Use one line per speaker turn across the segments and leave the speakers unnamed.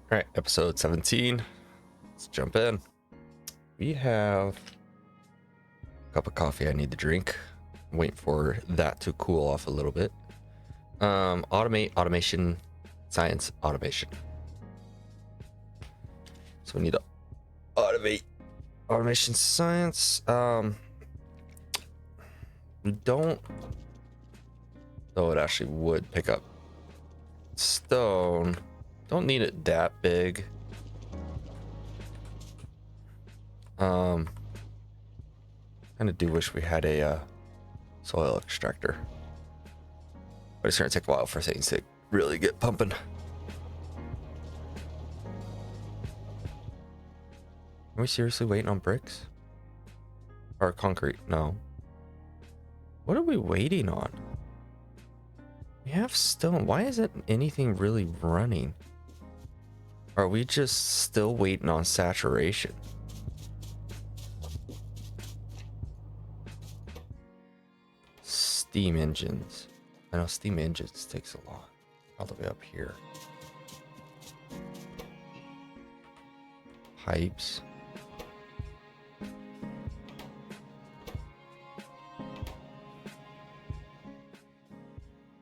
All right, episode 17. Let's jump in. We have a cup of coffee I need to drink. I'm waiting for that to cool off a little bit. Automation, science, automation. So we need to automate automation science. We don't, though it actually would pick up stone. Don't need it that big. Kind of do wish we had a soil extractor, but it's gonna take a while for things to really get pumping. Are we seriously waiting on bricks or concrete? No. What are we waiting on? We have stone. Why isn't anything really running? Are we just still waiting on saturation? Steam engines. I know steam engines takes a lot. All the way up here. Pipes.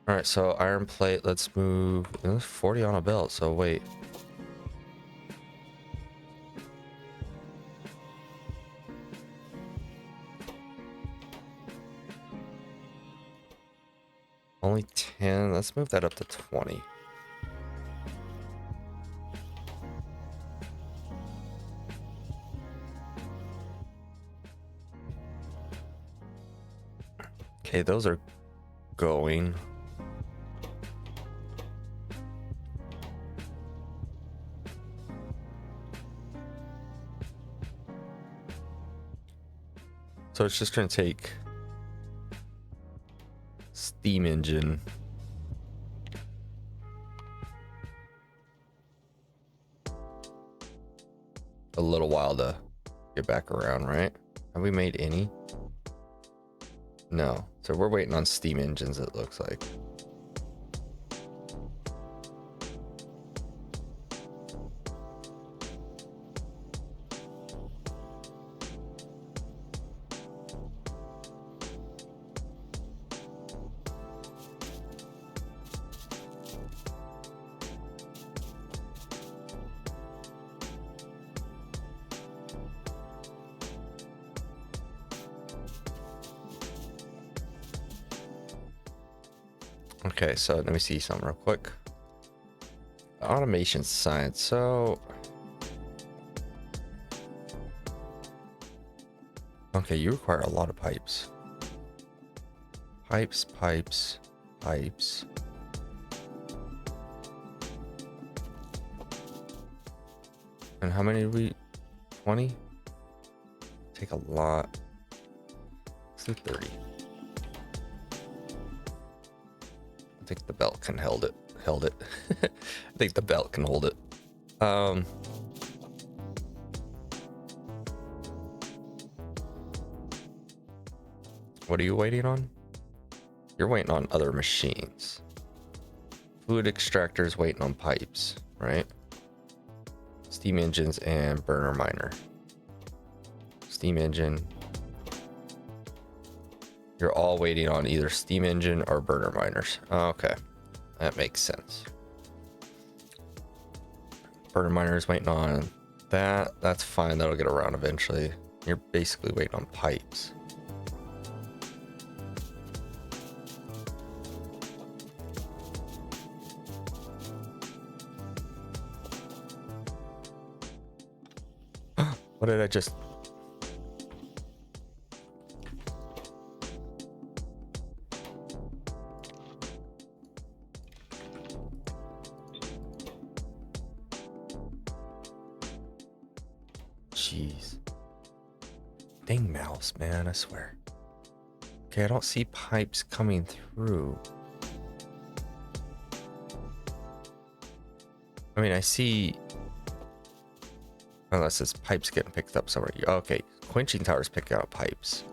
All right, so iron plate. Let's move. There's 40 on a belt. So wait. Only 10. Let's move that up to 20. Okay, those are going. So it's just going to take steam engine. A little while to get back around, right? Have we made any? No. So we're waiting on steam engines, it looks like. Okay, so let me see something real quick. Automation science. So, okay, you require a lot of pipes. Pipes. And how many do we? 20? Take a lot. Let's do 30. I think the belt can held it. I think the belt can hold it. What are you waiting on? You're waiting on other machines. Fluid extractors waiting on pipes, right? Steam engines and burner miner. Steam engine. You're all waiting on either steam engine or burner miners. Okay, that makes sense. Burner miners waiting on that. That's fine. That'll get around eventually. You're basically waiting on pipes. What did I just... Jeez. Dang mouse, man, I swear. Okay, I don't see pipes coming through. I mean, I see... Unless it's pipes getting picked up somewhere. Okay, quenching tower's picking up pipes.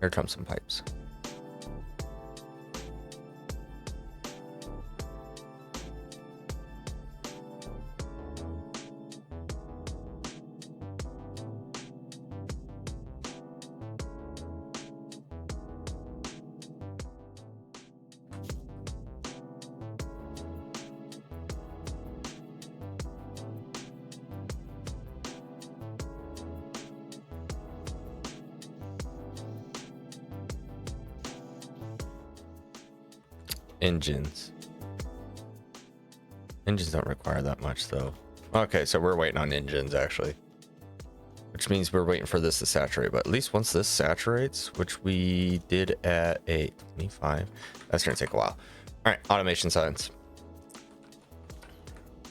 Here comes some pipes. Engines. Engines don't require that much though. Okay, so we're waiting on engines actually. Which means we're waiting for this to saturate, but at least once this saturates, which we did at a 25, that's gonna take a while. All right, automation science.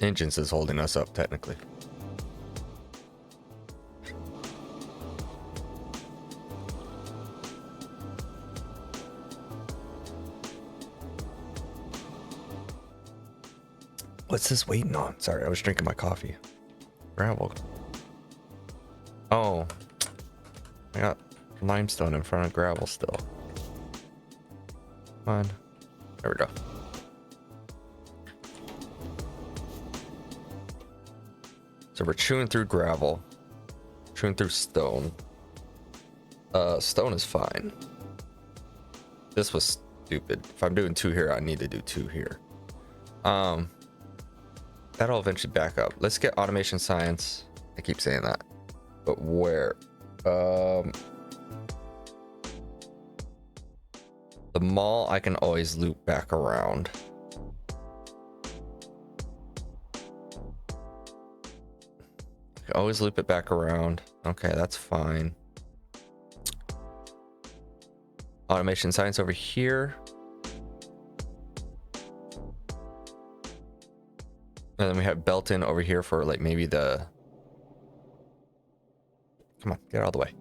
Engines is holding us up technically. What's this waiting on? Sorry, I was drinking my coffee. Gravel. Oh, I got limestone in front of gravel still. Come on. There we go. So we're chewing through gravel, chewing through stone. Stone is fine. This was stupid. If I'm doing 2 here, I need to do 2 here. That'll eventually back up. Let's get automation science. I keep saying that, but where? The mall I can always loop back around. I can always loop it back around. Okay, that's fine. Automation science over here. And then we have Belton over here for like maybe the... Come on, get out of the way.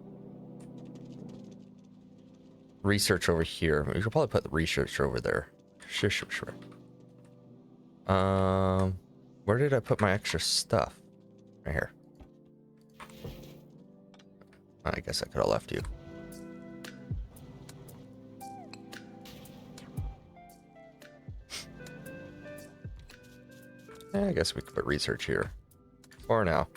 Research over here. We could probably put the research over there. Sure. Where did I put my extra stuff? Right here. I guess I could have left you. I guess we could put research here. For now.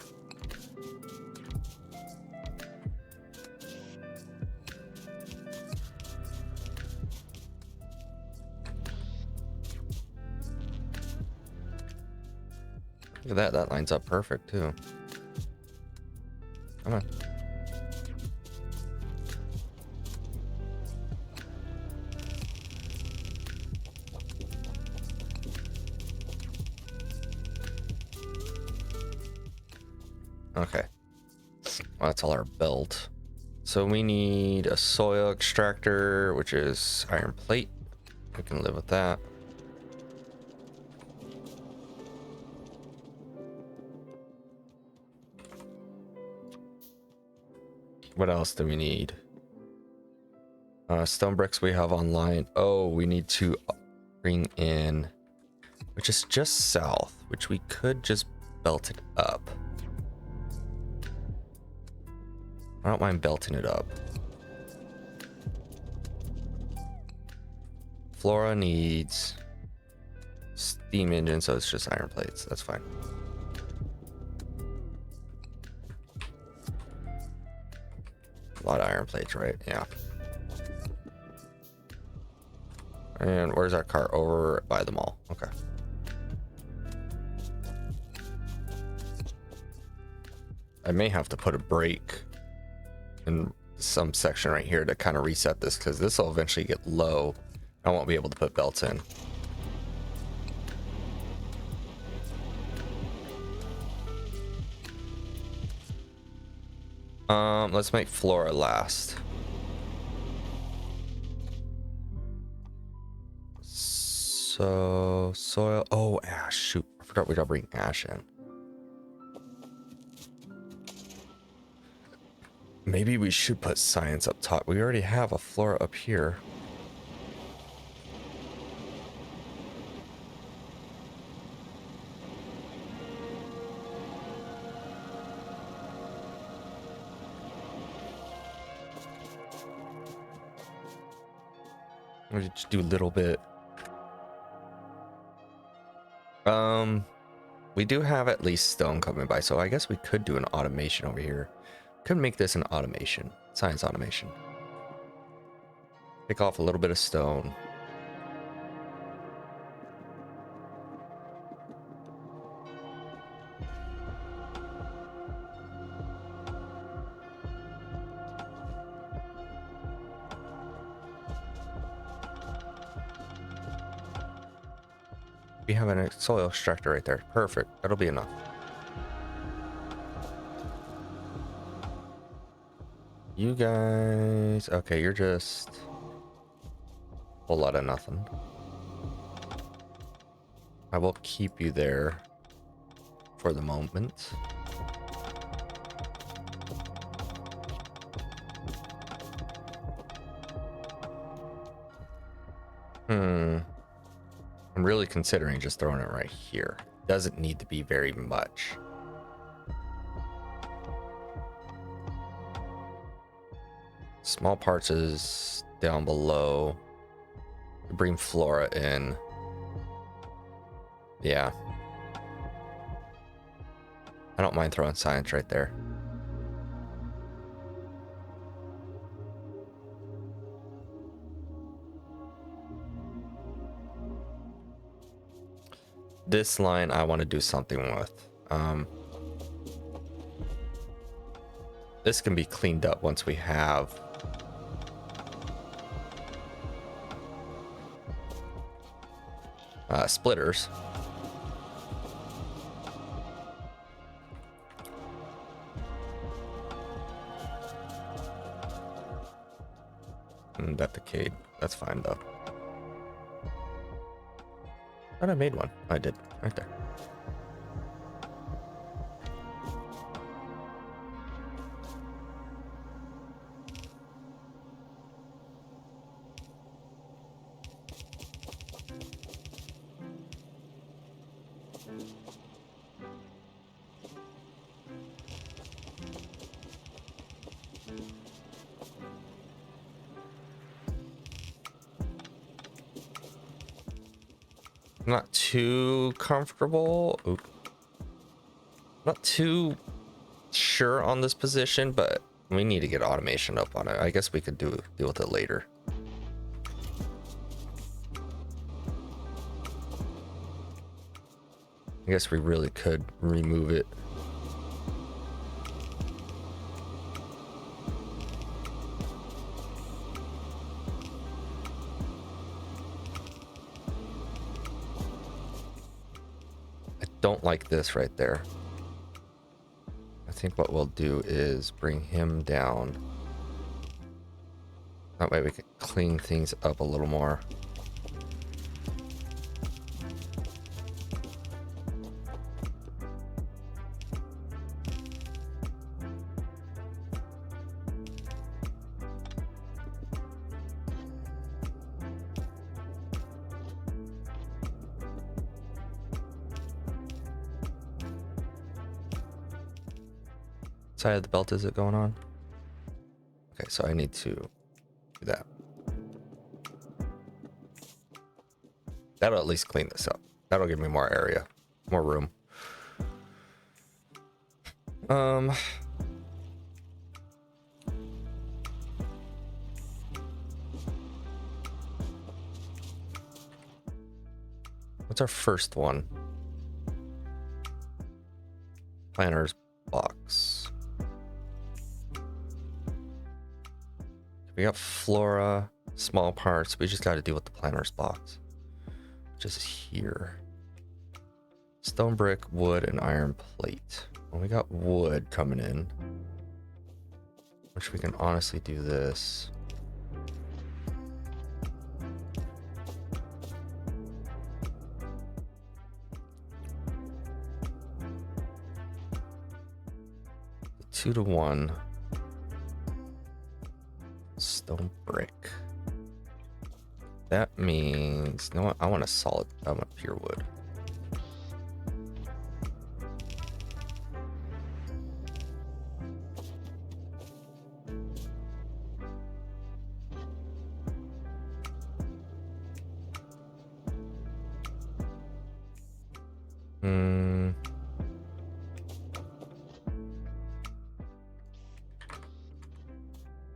Look at that. That lines up perfect too. Come on. Okay. Well, that's all our belt. So we need a soil extractor, which is iron plate. We can live with that. What else do we need? Stone bricks we have online. Oh, we need to bring in, which is just south, which we could just belt it up. I don't mind belting it up. Flora needs steam engine, so it's just iron plates. That's fine. A lot of iron plates, right? Yeah. And where's our cart? Over by the mall. Okay. I may have to put a break in some section right here to kind of reset this, because this will eventually get low. I won't be able to put belts in. Let's make flora last. So soil. Oh, ash. Shoot, I forgot we gotta bring ash in. Maybe we should put science up top. We already have a flora up here. We just do a little bit. We do have at least stone coming by, so I guess we could do an automation over here. Could make this an automation, science automation. Pick off a little bit of stone. We have a soil extractor right there. Perfect. That'll be enough. You guys... Okay, you're just... a whole lot of nothing. I will keep you there for the moment. I'm really considering just throwing it right here. Doesn't need to be very much. Small parts is down below. Bring flora in. Yeah. I don't mind throwing science right there. This line I want to do something with. This can be cleaned up once we have splitters. That decayed. That's fine though. Thought I made one. I did. Right there. Not too comfortable. Oop. Not too sure on this position, but we need to get automation up on it. I guess we could deal with it later. I guess we really could remove it. Don't like this right there. I think what we'll do is bring him down. That way we can clean things up a little more. Side of the belt is it going on? Okay, so I need to do that. That'll at least clean this up. That'll give me more area, more room. What's our first one? Planner's box. We got flora, small parts. We just got to deal with the planner's box, which is here. Stone brick, wood, and iron plate. Well, we got wood coming in, which we can honestly do this. The 2-to-1. Stone brick. That means, you know what? I want a solid, I want pure wood.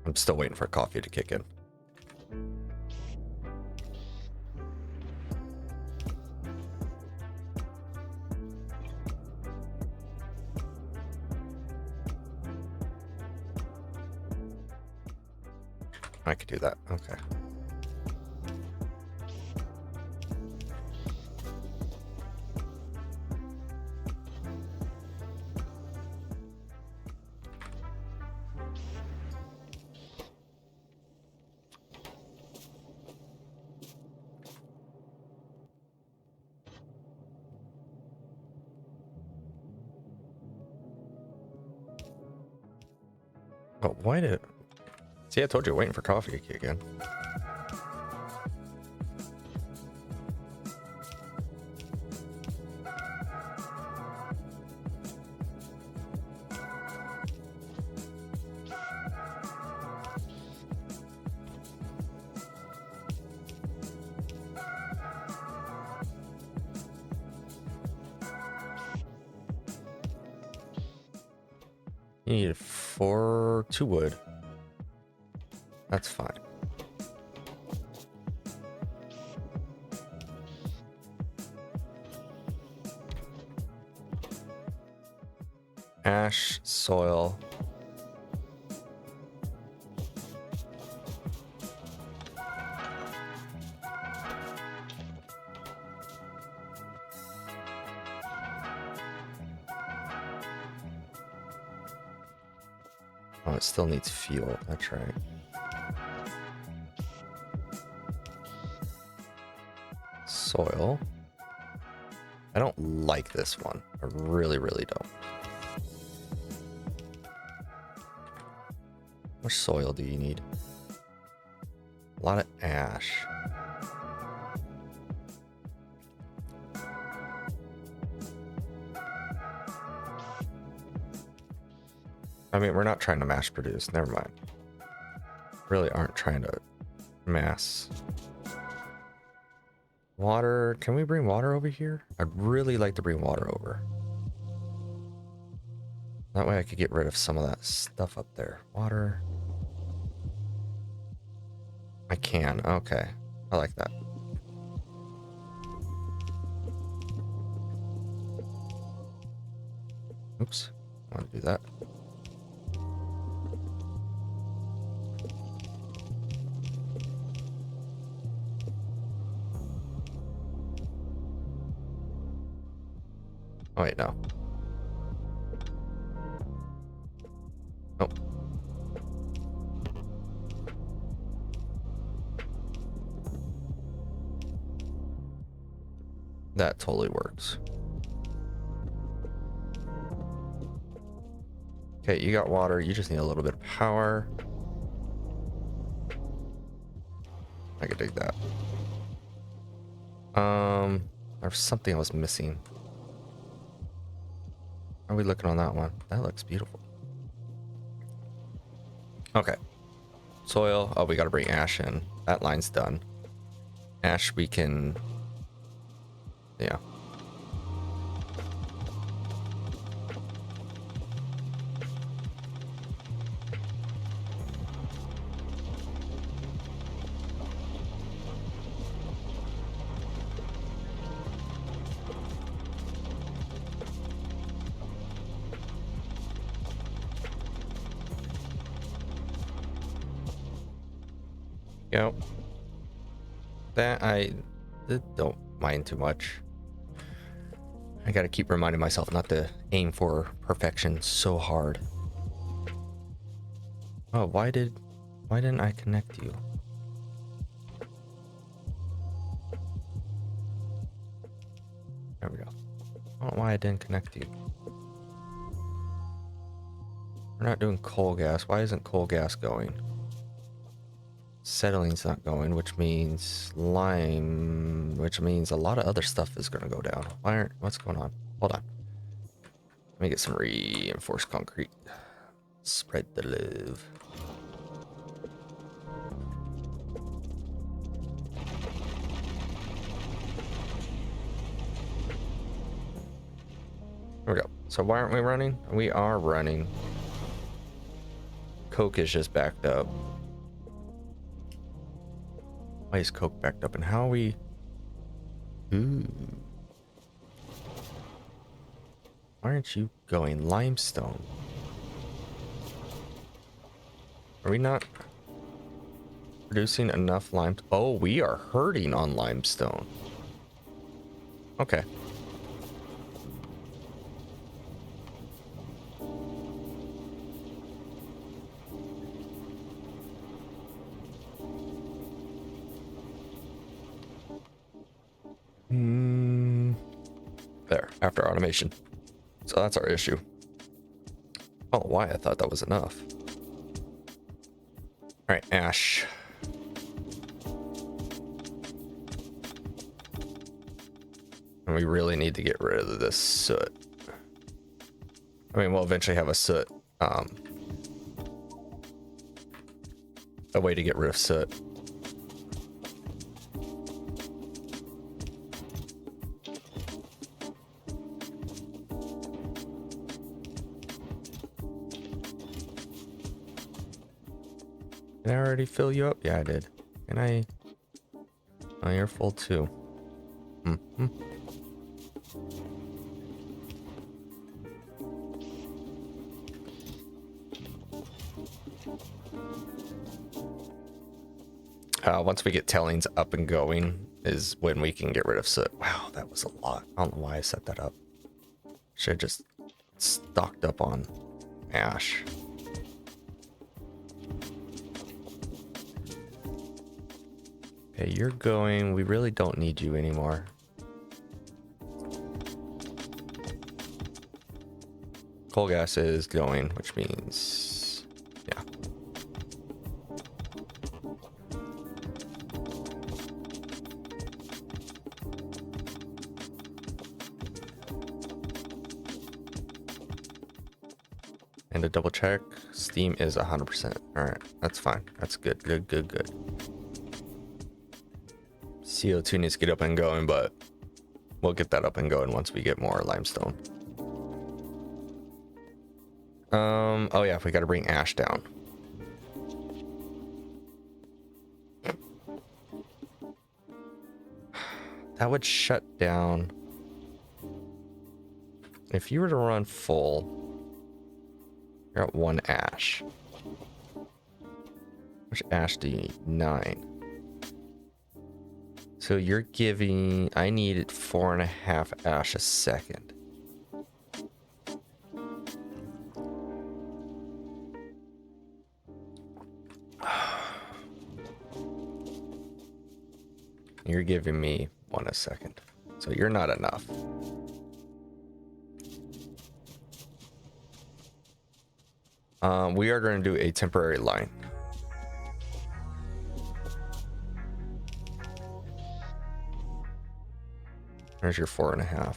I'm still waiting for coffee to kick in. I could do that. Okay. Oh, why did... See, I told you, waiting for coffee to kick in. You need 2 wood. That's fine. Ash, soil. Oh, it still needs fuel. That's right. Soil. I don't like this one. I really, really don't. How much soil do you need? A lot of ash. I mean, we're not trying to mass produce. Never mind. Really aren't trying to mass. Water. Can we bring water over here? I'd really like to bring water over. That way I could get rid of some of that stuff up there. Water. I can. Okay. I like that. Oops. I want to do that. Oh, wait, no. Oh. That totally works. Okay, you got water. You just need a little bit of power. I could dig that. There's something I was missing. How are we looking on that one? That looks beautiful. Okay. Soil. Oh, we got to bring ash in. That line's done. Ash, we can... Yeah. Yep. That I don't mind too much. I gotta keep reminding myself not to aim for perfection so hard. Oh, why didn't I connect you? There we go. I don't know why I didn't connect you. We're not doing coal gas. Why isn't coal gas going? Acetylenine's not going, which means lime, which means a lot of other stuff is going to go down. What's going on? Hold on. Let me get some reinforced concrete. Spread the love. There we go. So why aren't we running? We are running. Coke is just backed up. Why is Coke backed up? And how are we... Ooh. Why aren't you going? Limestone. Are we not producing enough lime? Oh, we are hurting on limestone. Okay. There, after automation. So that's our issue. Oh, why? I thought that was enough. All right, ash. And we really need to get rid of this soot. I mean, we'll eventually have a soot, a way to get rid of soot. Did I already fill you up? Yeah, I did. And oh, you're full too. Mm-hmm. Once we get tailings up and going is when we can get rid of soot. Wow, that was a lot. I don't know why I set that up. Should have just stocked up on ash. Okay, you're going. We really don't need you anymore. Coal gas is going, which means, yeah. And to double check, steam is 100%. All right, that's fine. That's good, good, good, good. CO2 needs to get up and going, but we'll get that up and going once we get more limestone. Oh yeah, we got to bring ash down. That would shut down. If you were to run full, you're at 1 ash. Which ash do you need? 9. So you're giving, I needed 4.5 ash a second. You're giving me 1 a second. So you're not enough. We are going to do a temporary line. There's your 4.5.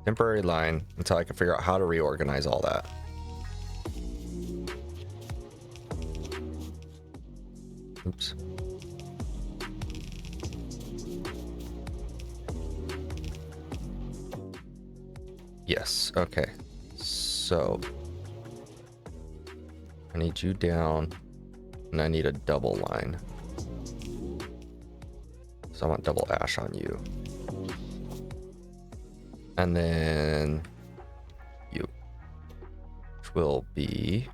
Temporary line until I can figure out how to reorganize all that. Oops. Yes, okay. So I need you down and I need a double line. So I want double ash on you. And then you, which will be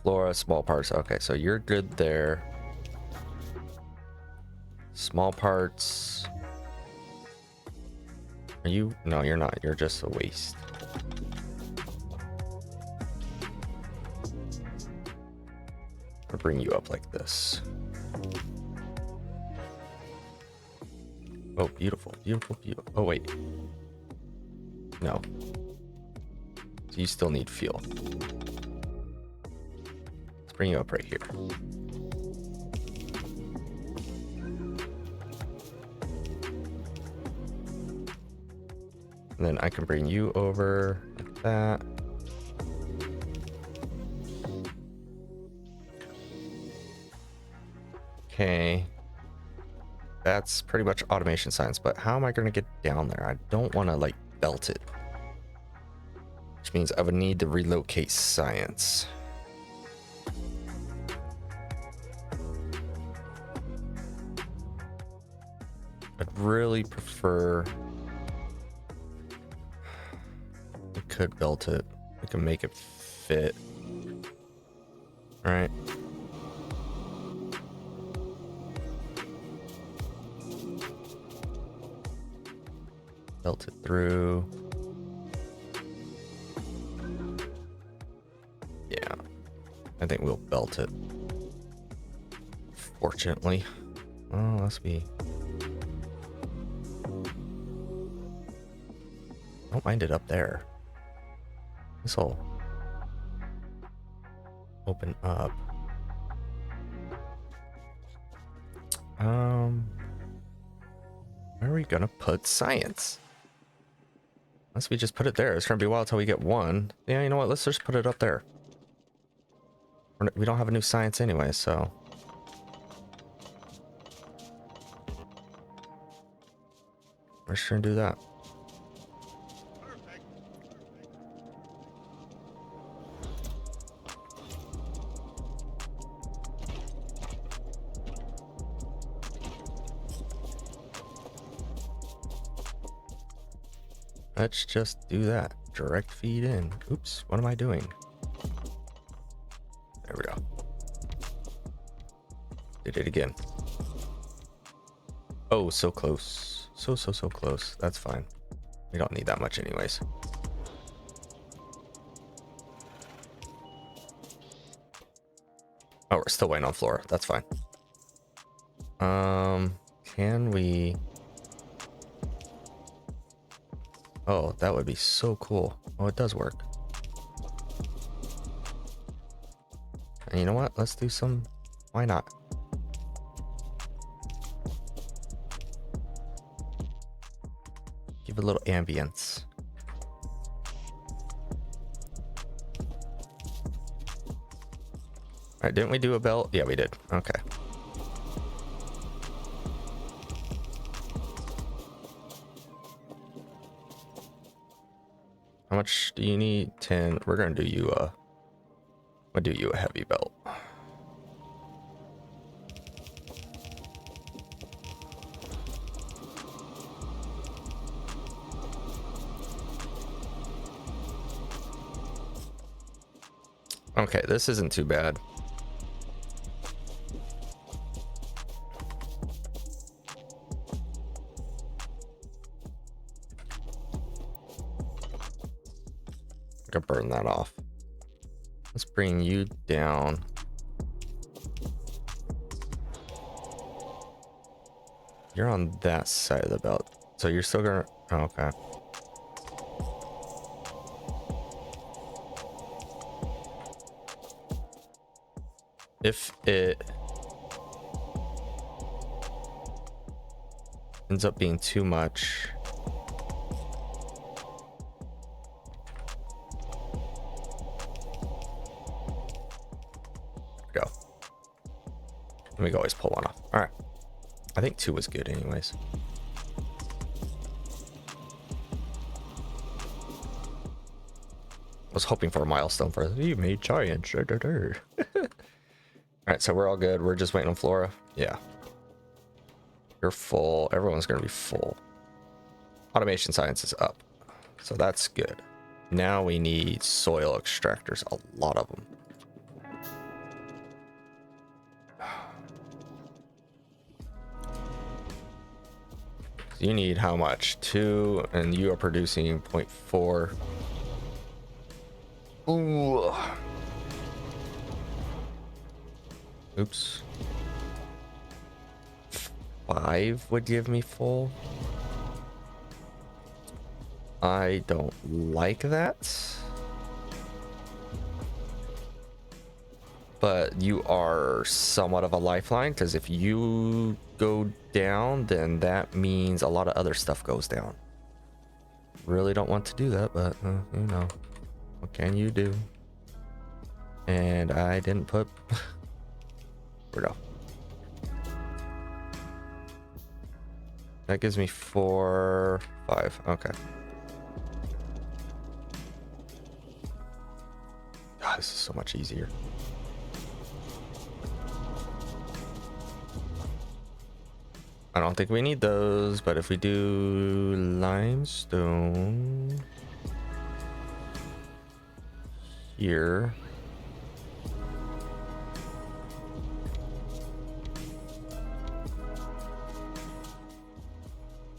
flora, small parts. Okay, so you're good there. Small parts. Are you? No, you're not. You're just a waste. I'll bring you up like this. Oh, beautiful, beautiful, beautiful. Oh, wait. No. So you still need fuel. Let's bring you up right here. And then I can bring you over like that. Okay. That's pretty much automation science, but how am I going to get down there? I don't want to like belt it. Which means I would need to relocate science. I'd really prefer... We could belt it. We can make it fit. All right. Belt it through. Yeah. I think we'll belt it. Fortunately. Oh, let's be... Don't mind it up there. This will open up. Where are we gonna put science? Unless we just put it there. It's gonna be a while till we get one. Yeah, you know what? Let's just put it up there. We don't have a new science anyway, so. We're just gonna do that. Let's just do that. Direct feed in. Oops, what am I doing? There we go. Did it again. Oh, so close. So close. That's fine. We don't need that much anyways. Oh, we're still waiting on Flora. That's fine. Can we... Oh, that would be so cool. Oh, it does work. And you know what? Let's do some... Why not? Give it a little ambience. Alright, didn't we do a belt? Yeah, we did. Okay. How much do you need? 10. We're gonna do you I'll do you a heavy belt. Okay, this isn't too bad. I can burn that off. Let's bring you down. You're on that side of the belt. So you're still gonna... Oh, okay. If it ends up being too much... Go. Let me always pull one off. All right. I think 2 was good anyways. I was hoping for a milestone for you made giant. All right, so we're all good. We're just waiting on Flora. Yeah. You're full. Everyone's going to be full. Automation science is up. So that's good. Now we need soil extractors. A lot of them. You need how much? 2, and you are producing 0.4. Ooh. Oops. 5 would give me full. I don't like that. But you are somewhat of a lifeline, because if you go down, then that means a lot of other stuff goes down. Really don't want to do that, but you know, what can you do? And I didn't put... Where'd it go? That gives me 4, 5. Okay. God, this is so much easier. I don't think we need those, but if we do limestone here.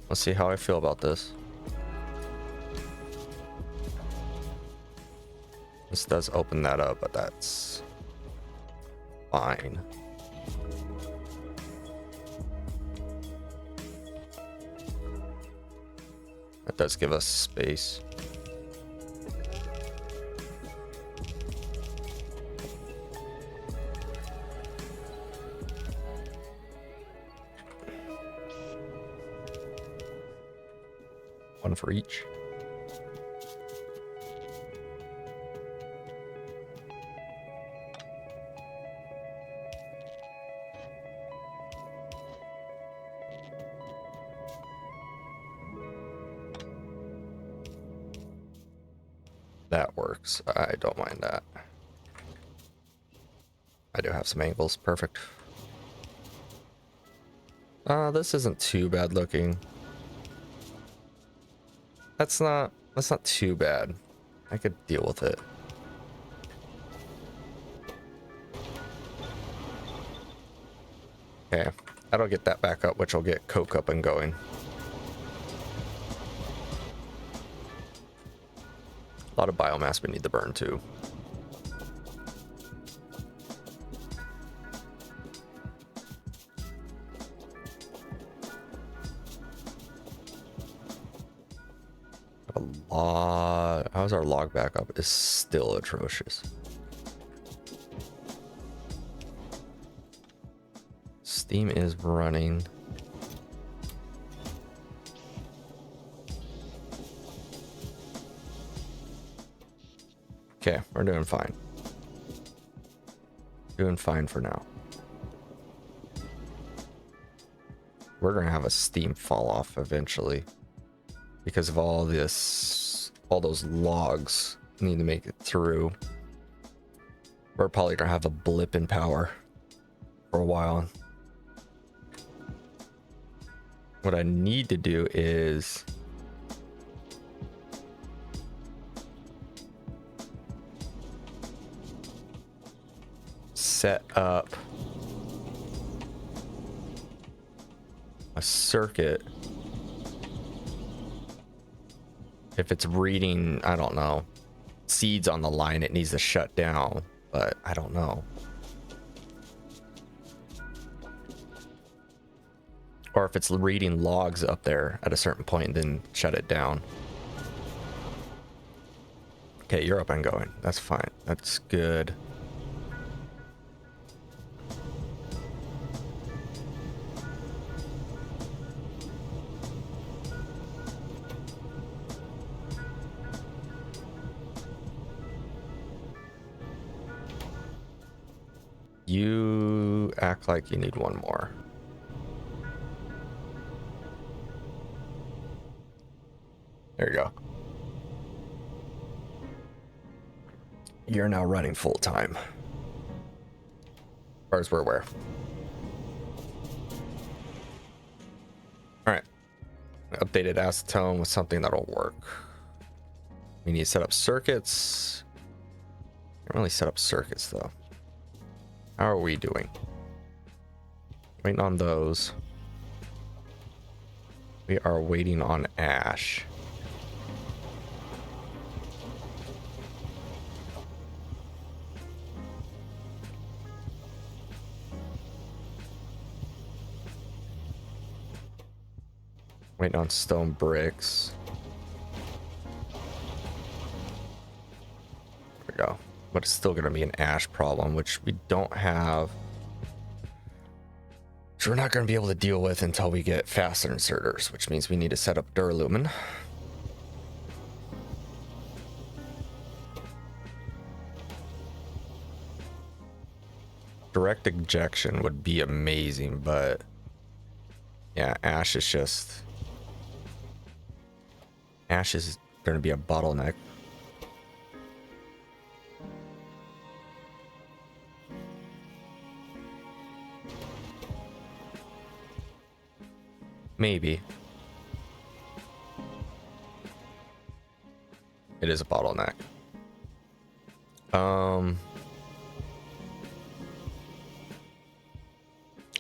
Let's see how I feel about this. This does open that up, but that's fine. That does give us space. one for each. That works. I don't mind that. I do have some angles. Perfect. This isn't too bad looking. That's not too bad. I could deal with it. Okay, that'll get that back up, which will get coke up and going. A lot of biomass we need to burn too. A lot. How's our log backup? Is still atrocious. Steam is running. Okay, we're doing fine. Doing fine for now. We're gonna have a steam fall off eventually because of all this, all those logs need to make it through. We're probably gonna have a blip in power for a while. What I need to do is set up a circuit. If it's reading, I don't know, seeds on the line, it needs to shut down, but I don't know. Or if it's reading logs up there at a certain point, then shut it down. Okay, you're up and going. That's fine. That's good. You act like you need one more. There you go. You're now running full time, as far as we're aware. All right. Updated acetone with something that'll work. We need to set up circuits. Can't really set up circuits though. How are we doing? Waiting on those. We are waiting on ash. Waiting on stone bricks. There we go. But it's still going to be an ash problem, which we don't have. Which we're not going to be able to deal with until we get faster inserters, which means we need to set up Duralumin. Direct injection would be amazing, but yeah, ash is just... Ash is going to be a bottleneck. Maybe. It is a bottleneck.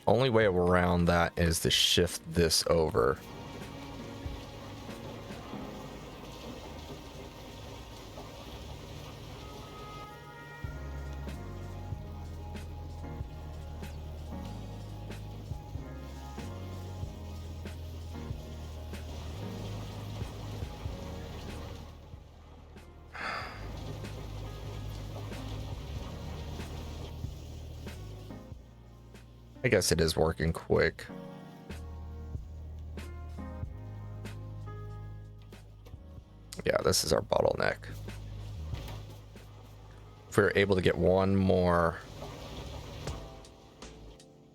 Only way around that is to shift this over. I guess it is working quick. Yeah, this is our bottleneck. If we were able to get one more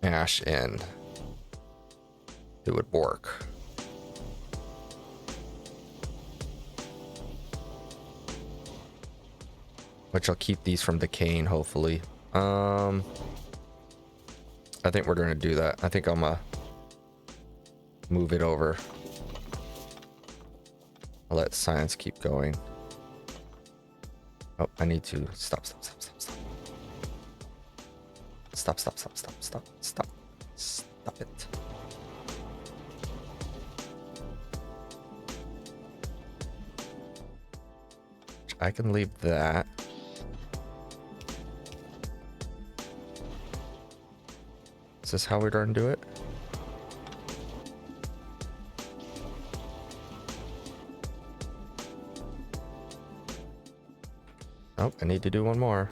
ash in, it would work. Which I'll keep these from decaying, hopefully. I think we're gonna do that. I think I'm gonna move it over. I'll let science keep going. Oh, I need to stop. Stop it. I can leave that. Is this how we're gonna do it? Oh, I need to do one more.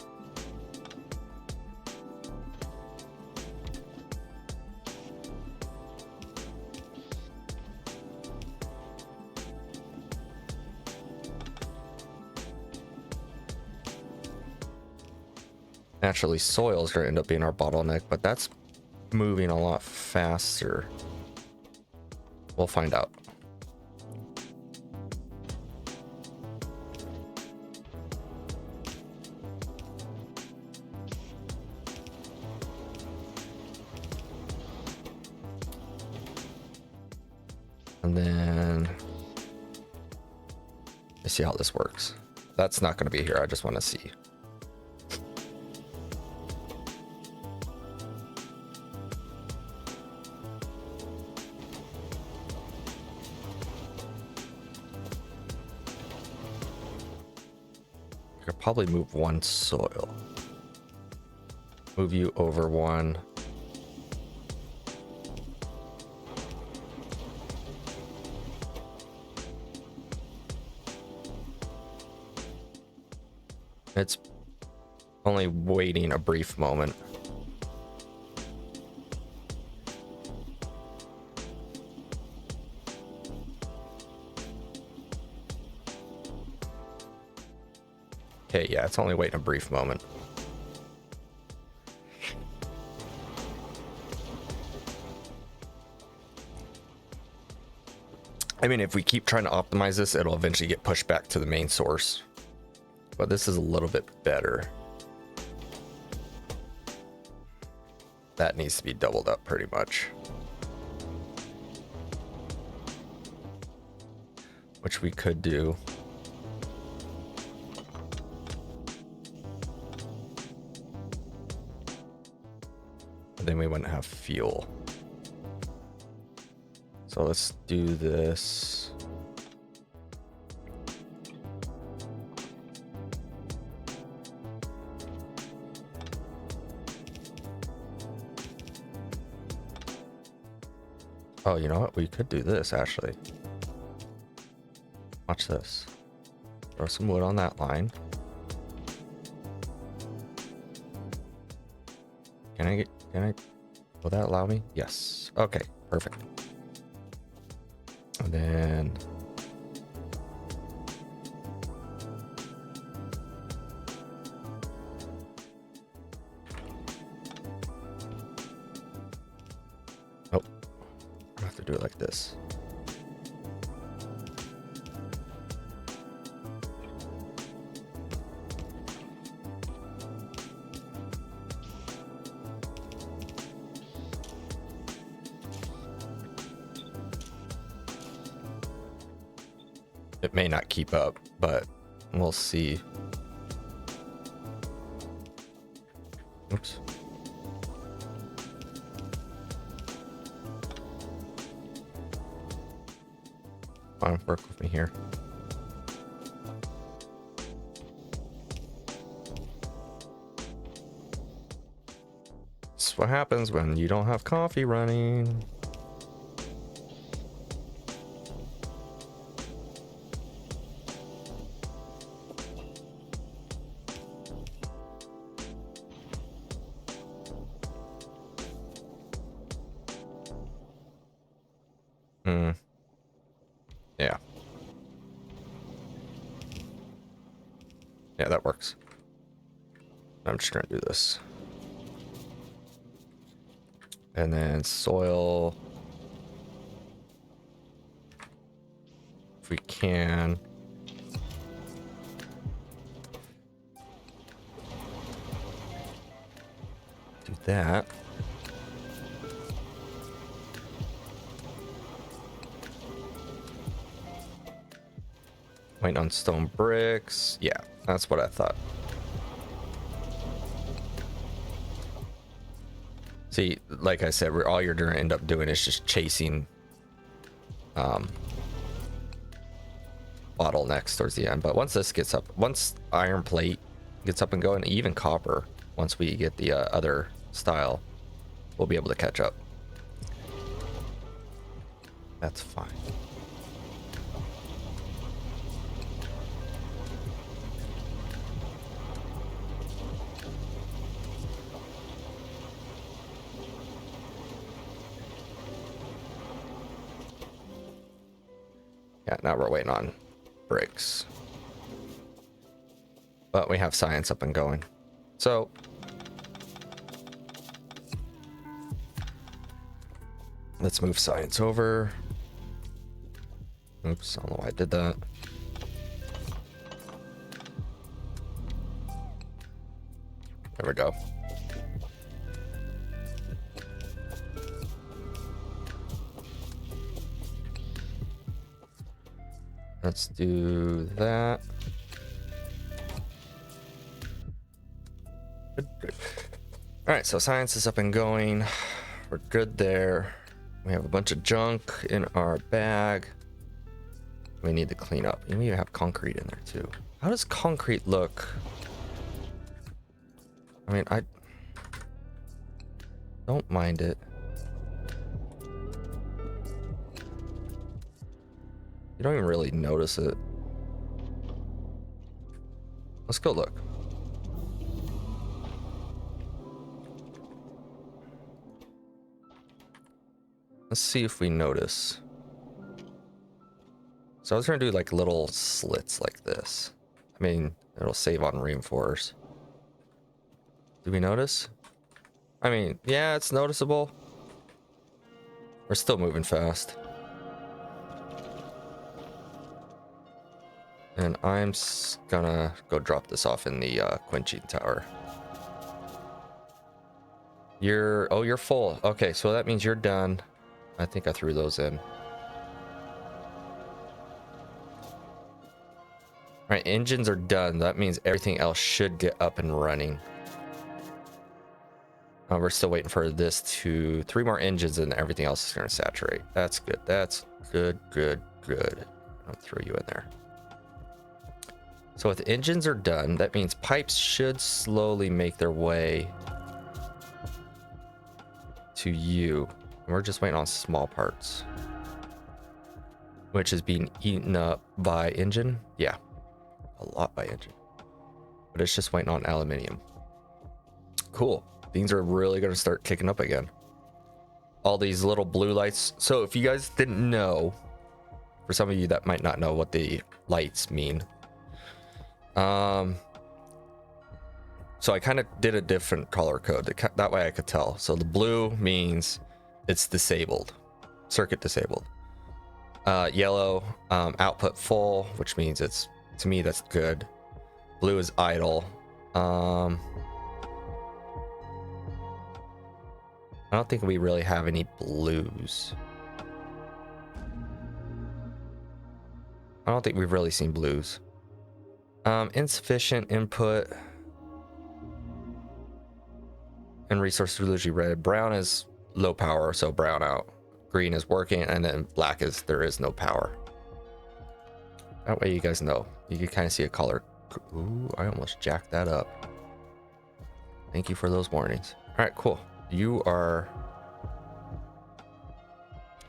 Naturally, soil is going to end up being our bottleneck, but that's moving a lot faster. We'll find out. And then let's see how this works. That's not going to be here. I just want to see. I could probably move one soil. Move you over one. It's only waiting a brief moment. Okay, yeah, it's only waiting a brief moment. I mean, if we keep trying to optimize this, it'll eventually get pushed back to the main source. But this is a little bit better. That needs to be doubled up pretty much. Which we could do. But then we wouldn't have fuel. So let's do this. Oh, you know what? We could do this, actually. Watch this. Throw some wood on that line. Will that allow me? Yes. Okay, perfect. And then... oh, I have to do it like this. It may not keep up, but we'll see. Oops. Come on, work with me here. That's what happens when you don't have coffee running. Yeah. Yeah, that works. I'm just gonna do this. And then soil. If we can. Do that. Waiting on stone bricks. Yeah, that's what I thought. See, like I said, all you're gonna end up doing is just chasing bottlenecks towards the end. But once this gets up, once iron plate gets up and going, even copper, once we get the other style, we'll be able to catch up. That's fine. Yeah, now we're waiting on bricks. But we have science up and going. So let's move science over. Oops, I don't know why I did that. There we go. Let's do that. Good, good. All right, so science is up and going. We're good there. We have a bunch of junk in our bag. We need to clean up. And we have concrete in there too. How does concrete look? I mean, I don't mind it. You don't even really notice it. Let's go look. Let's see if we notice. So I was gonna do like little slits like this. I mean, it'll save on reinforce. Do we notice? I mean, yeah, it's noticeable. We're still moving fast. And I'm gonna go drop this off in the quenching tower. You're full. Okay, so that means you're done. I think I threw those in. All right, engines are done. That means everything else should get up and running. We're still waiting for this to 3 more engines and everything else is going to saturate. That's good. That's good, good, good. I'll throw you in there. So if the engines are done, that means pipes should slowly make their way to you. And we're just waiting on small parts, which is being eaten up by engine. Yeah, a lot by engine, but it's just waiting on aluminium. Cool. Things are really going to start kicking up again. All these little blue lights. So if you guys didn't know, for some of you that might not know what the lights mean, so I kind of did a different color code. That way I could tell. So the blue means it's disabled, circuit disabled. Yellow, output full, which means it's, to me, that's good. Blue is idle. I don't think we really have any blues. I don't think we've really seen blues. Insufficient input and resource usually red. Brown is low power, so brown out. Green is working, and then black is there is no power. That way you guys know. You can kind of see a color. Ooh, I almost jacked that up. Thank you for those warnings. All right, cool. You are...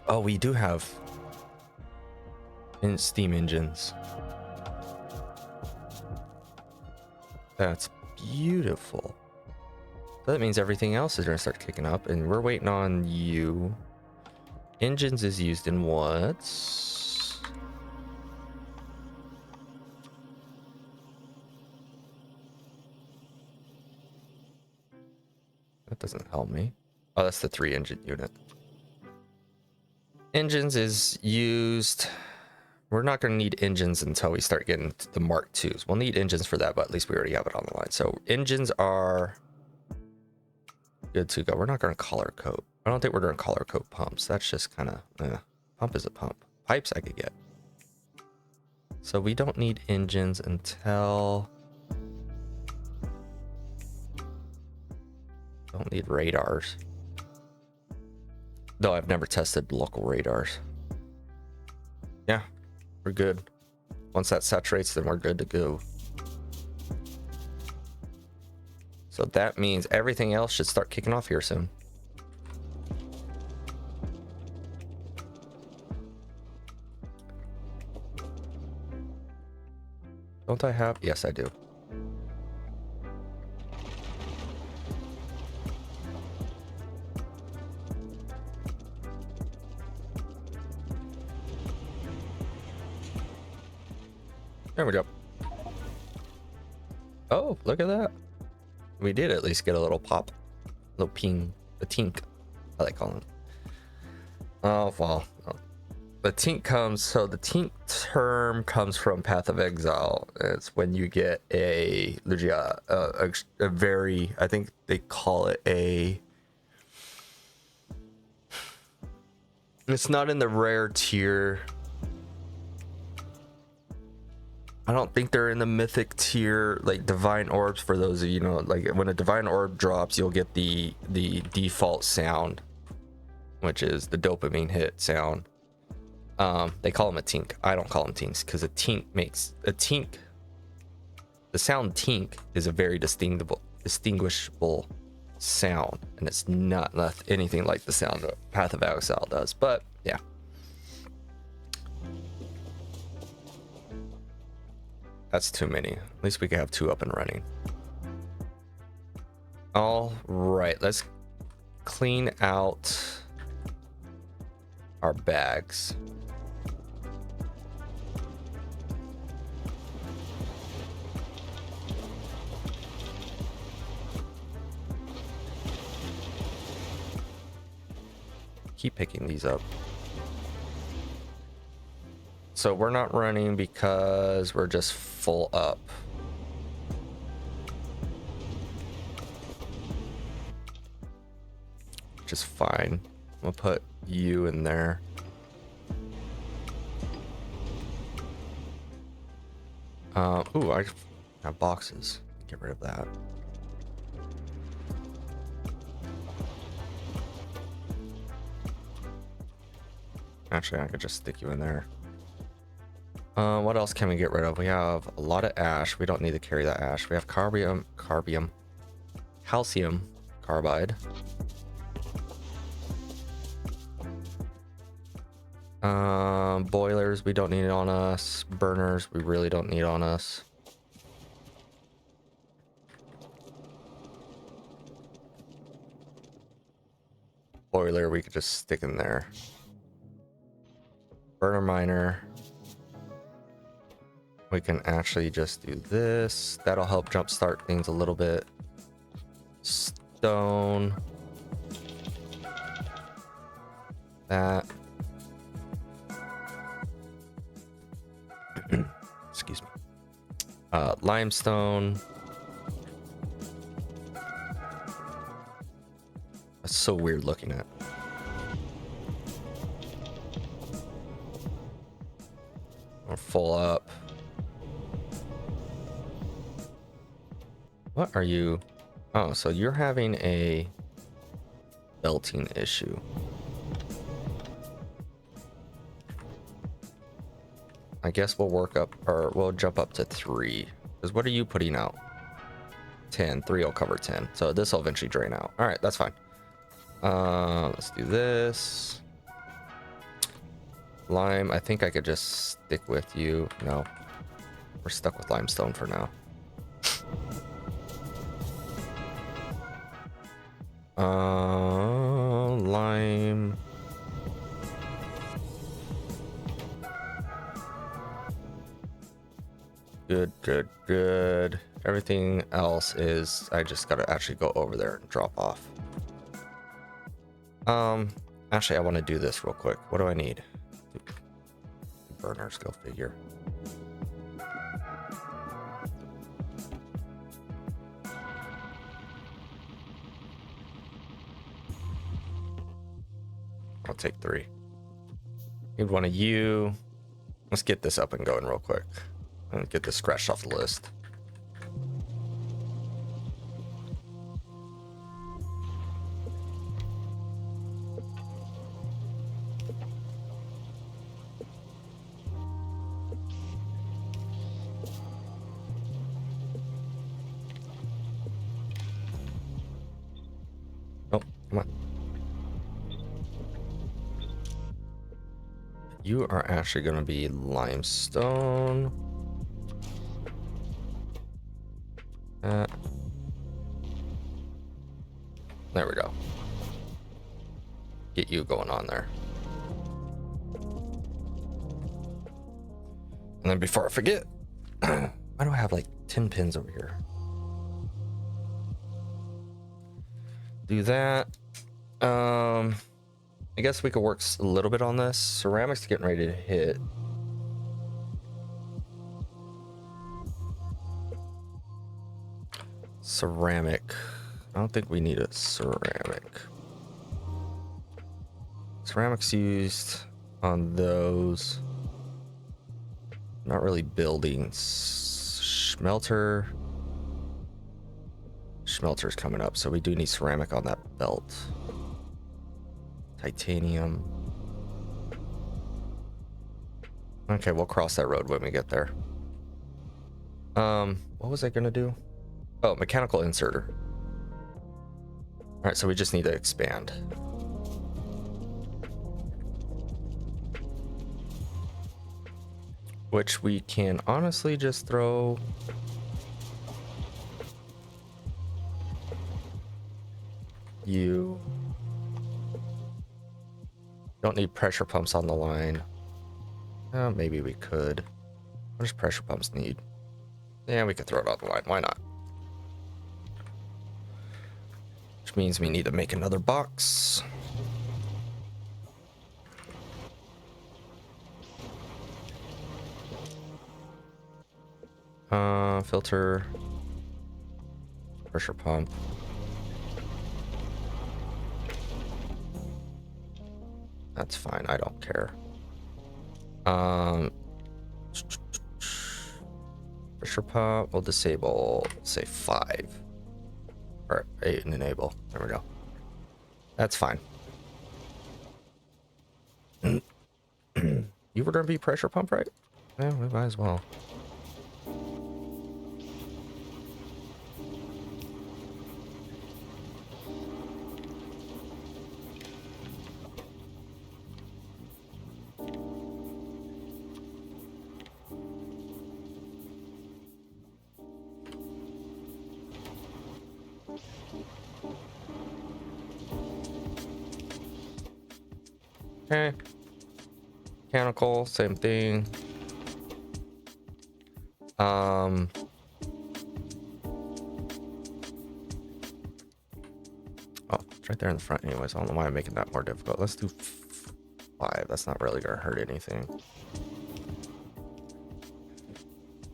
Oh, we do have steam engines. That's beautiful. So that means everything else is going to start kicking up, and we're waiting on you. Engines is used in what? Doesn't help me. Oh, that's the 3 engine unit. Engines is used. We're not going to need engines until we start getting to the Mark IIs. We'll need engines for that, but at least we already have it on the line. So engines are good to go. We're not going to color code. I don't think we're going to color code pumps. That's just kind of, pump is a pump. Pipes I could get. So we don't need engines until... Don't need radars. Though I've never tested local radars. Yeah, we're good. Once that saturates, then we're good to go. So that means everything else should start kicking off here soon. Don't I have? Yes, I do. There we go. Oh, look at that. We did at least get a little pop. A little ping. A tink. I like calling it. Oh, well. The tink comes... So the tink term comes from Path of Exile. It's when you get a very... I think they call it a... It's not in the rare tier... I don't think they're in the mythic tier, like divine orbs. For those of you know, like when a divine orb drops, you'll get the default sound, which is the dopamine hit sound. They call them a tink. I don't call them tinks because a tink makes a tink. The sound tink is a very distinguishable sound, and it's not anything like the sound that Path of Exile does. But yeah. That's too many. At least we can have 2 up and running. All right, let's clean out our bags. Keep picking these up. So we're not running because we're just full up. Which is fine. We'll put you in there. Ooh, I have boxes. Get rid of that. Actually, I could just stick you in there. What else can we get rid of? We have a lot of ash. We don't need to carry that ash. We have calcium carbide. Boilers, we don't need it on us. Burners, we really don't need on us. Boiler, we could just stick in there. Burner miner. We can actually just do this. That'll help jumpstart things a little bit. Stone. That. Excuse me. Limestone. That's so weird looking at. We're full up. What are you? Oh, so you're having a belting issue. I guess we'll work up, or we'll jump up to 3. Because what are you putting out? 10. 3 will cover 10. So this will eventually drain out. All right, that's fine. Let's do this. Lime, I think I could just stick with you. No, we're stuck with limestone for now. Lime. Good. Everything else is, I just gotta actually go over there and drop off. Actually, I want to do this real quick. What do I need? Burners, go figure. I'll take 3. Need one of you. Let's get this up and going real quick and get this scratched off the list. Oh, come on. You are actually going to be limestone. There we go. Get you going on there. And then before I forget, why do I have like 10 pins over here? Do that. I guess we could work a little bit on this. Ceramics getting ready to hit. Ceramic. I don't think we need a ceramic. Ceramics used on those. Not really building. Smelter. Smelter's coming up, so we do need ceramic on that belt. Titanium. Okay, we'll cross that road when we get there. What was I gonna do? Oh, mechanical inserter. All right, so we just need to expand. Which we can honestly just throw. You don't need pressure pumps on the line. Maybe we could. What does pressure pumps need? Yeah, we could throw it on the line. Why not? Which means we need to make another box. Filter. Pressure pump. That's fine. I don't care. Pressure pump. We'll disable, say 5. Or 8 and enable. There we go. That's fine. You were gonna be pressure pump, right? Yeah, we might as well. Okay. Mechanical, same thing. Oh, it's right there in the front anyways. I don't know why I'm making that more difficult. Let's do 5. That's not really gonna hurt anything.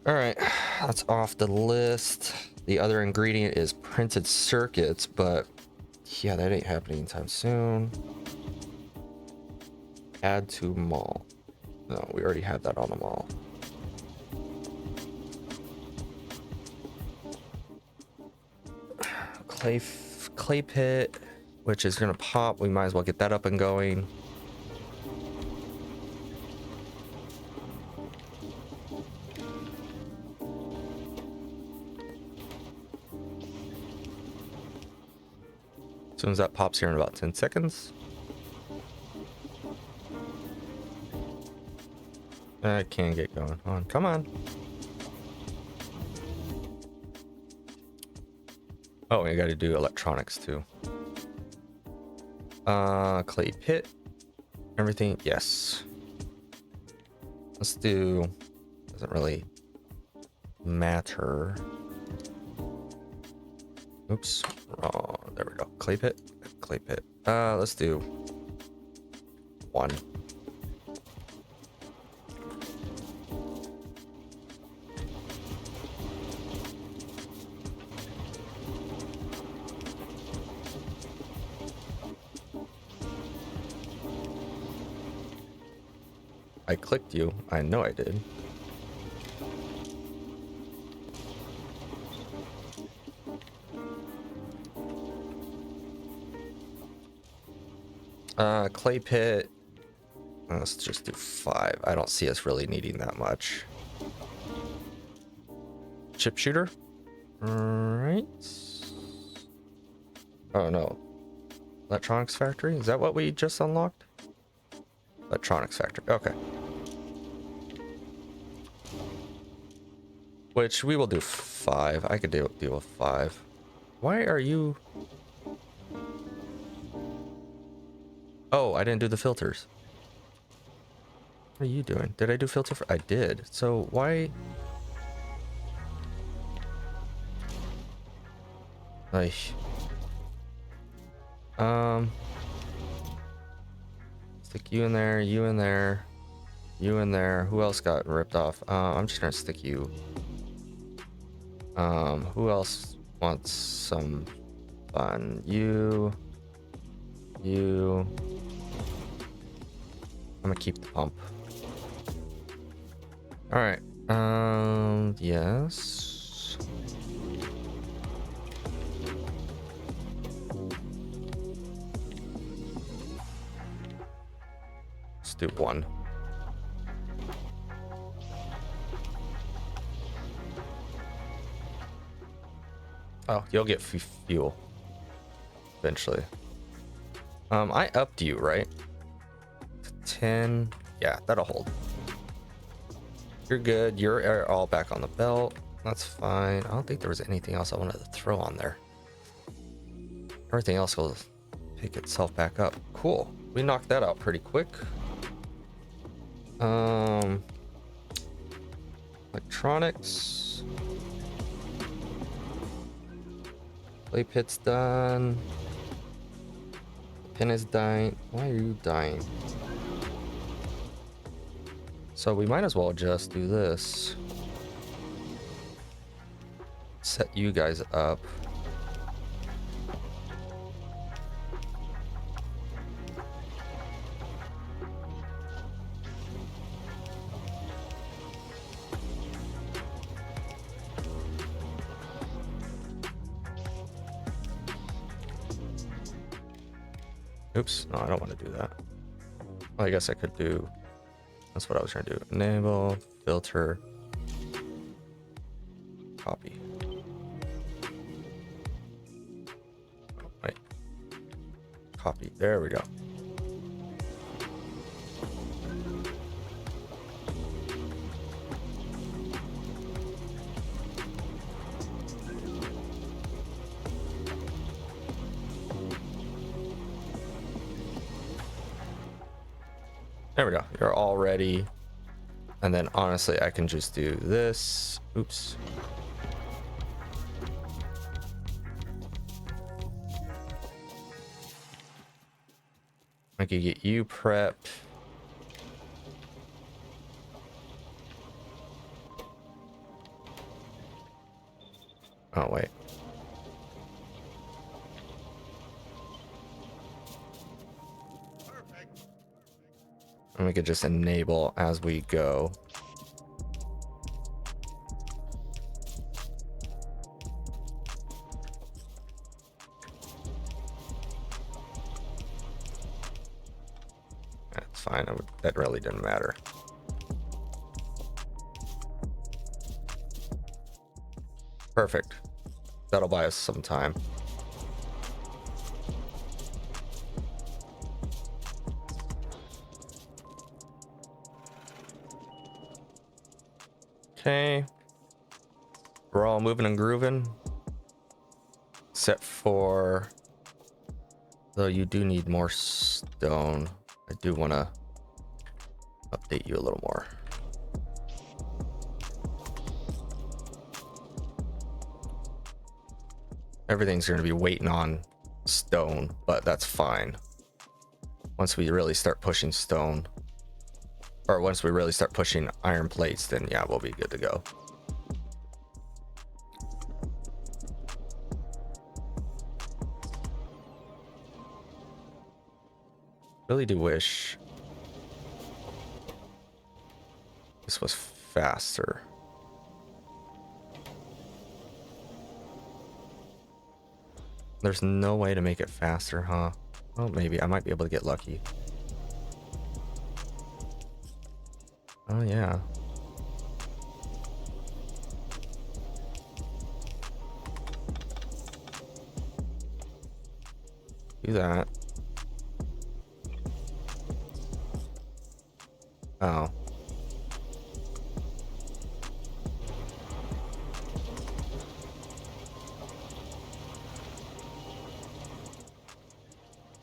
All right, that's off the list. The other ingredient is printed circuits, but yeah, that ain't happening anytime soon. Add to mall. No, we already had that on the mall. Clay pit, which is gonna pop. We might as well get that up and going. As soon as that pops here in about 10 seconds. I can't get going. Come on. Oh, we got to do electronics too. Clay pit. Everything. Yes. Let's do. Doesn't really matter. Oops. Wrong. There we go. Clay pit. Clay pit. Let's do 1. I clicked you. I know I did. Clay pit. Let's just do 5. I don't see us really needing that much. Chip shooter. Alright. Oh no. Electronics factory? Is that what we just unlocked? Electronics factory. Okay. Which we will do 5. I could deal with 5. Why are you... Oh, I didn't do the filters. What are you doing? Did I do filter for... I did. So why... Like... Stick you in there, you in there, you in there. Who else got ripped off? I'm just gonna stick you. Who else wants some fun? You. I'm gonna keep the pump. All right. Yes. Let's do 1. Oh, you'll get fuel eventually. I upped you, right? 10. Yeah, that'll hold. You're good. You're all back on the belt. That's fine. I don't think there was anything else I wanted to throw on there. Everything else will pick itself back up. Cool. We knocked that out pretty quick. Electronics. Play pit's done. Pin is dying. Why are you dying? So we might as well just do this. Set you guys up. Oops, no, I don't want to do that. Well, I guess I could do... That's what I was trying to do. Enable, filter, copy. Oh, wait. Copy. There we go. There we go. You're all ready. And then honestly, I can just do this. Oops. I could get you prepped. Oh, wait. And we could just enable as we go. That's fine. That really didn't matter. Perfect. That'll buy us some time. Okay. We're all moving and grooving. Except for... Though you do need more stone. I do want to update you a little more. Everything's going to be waiting on stone, but that's fine. Once we really start pushing stone, or once we really start pushing iron plates, then yeah, we'll be good to go. Really do wish this was faster. There's no way to make it faster, huh? Oh, maybe I might be able to get lucky. Oh yeah. Do that. Oh.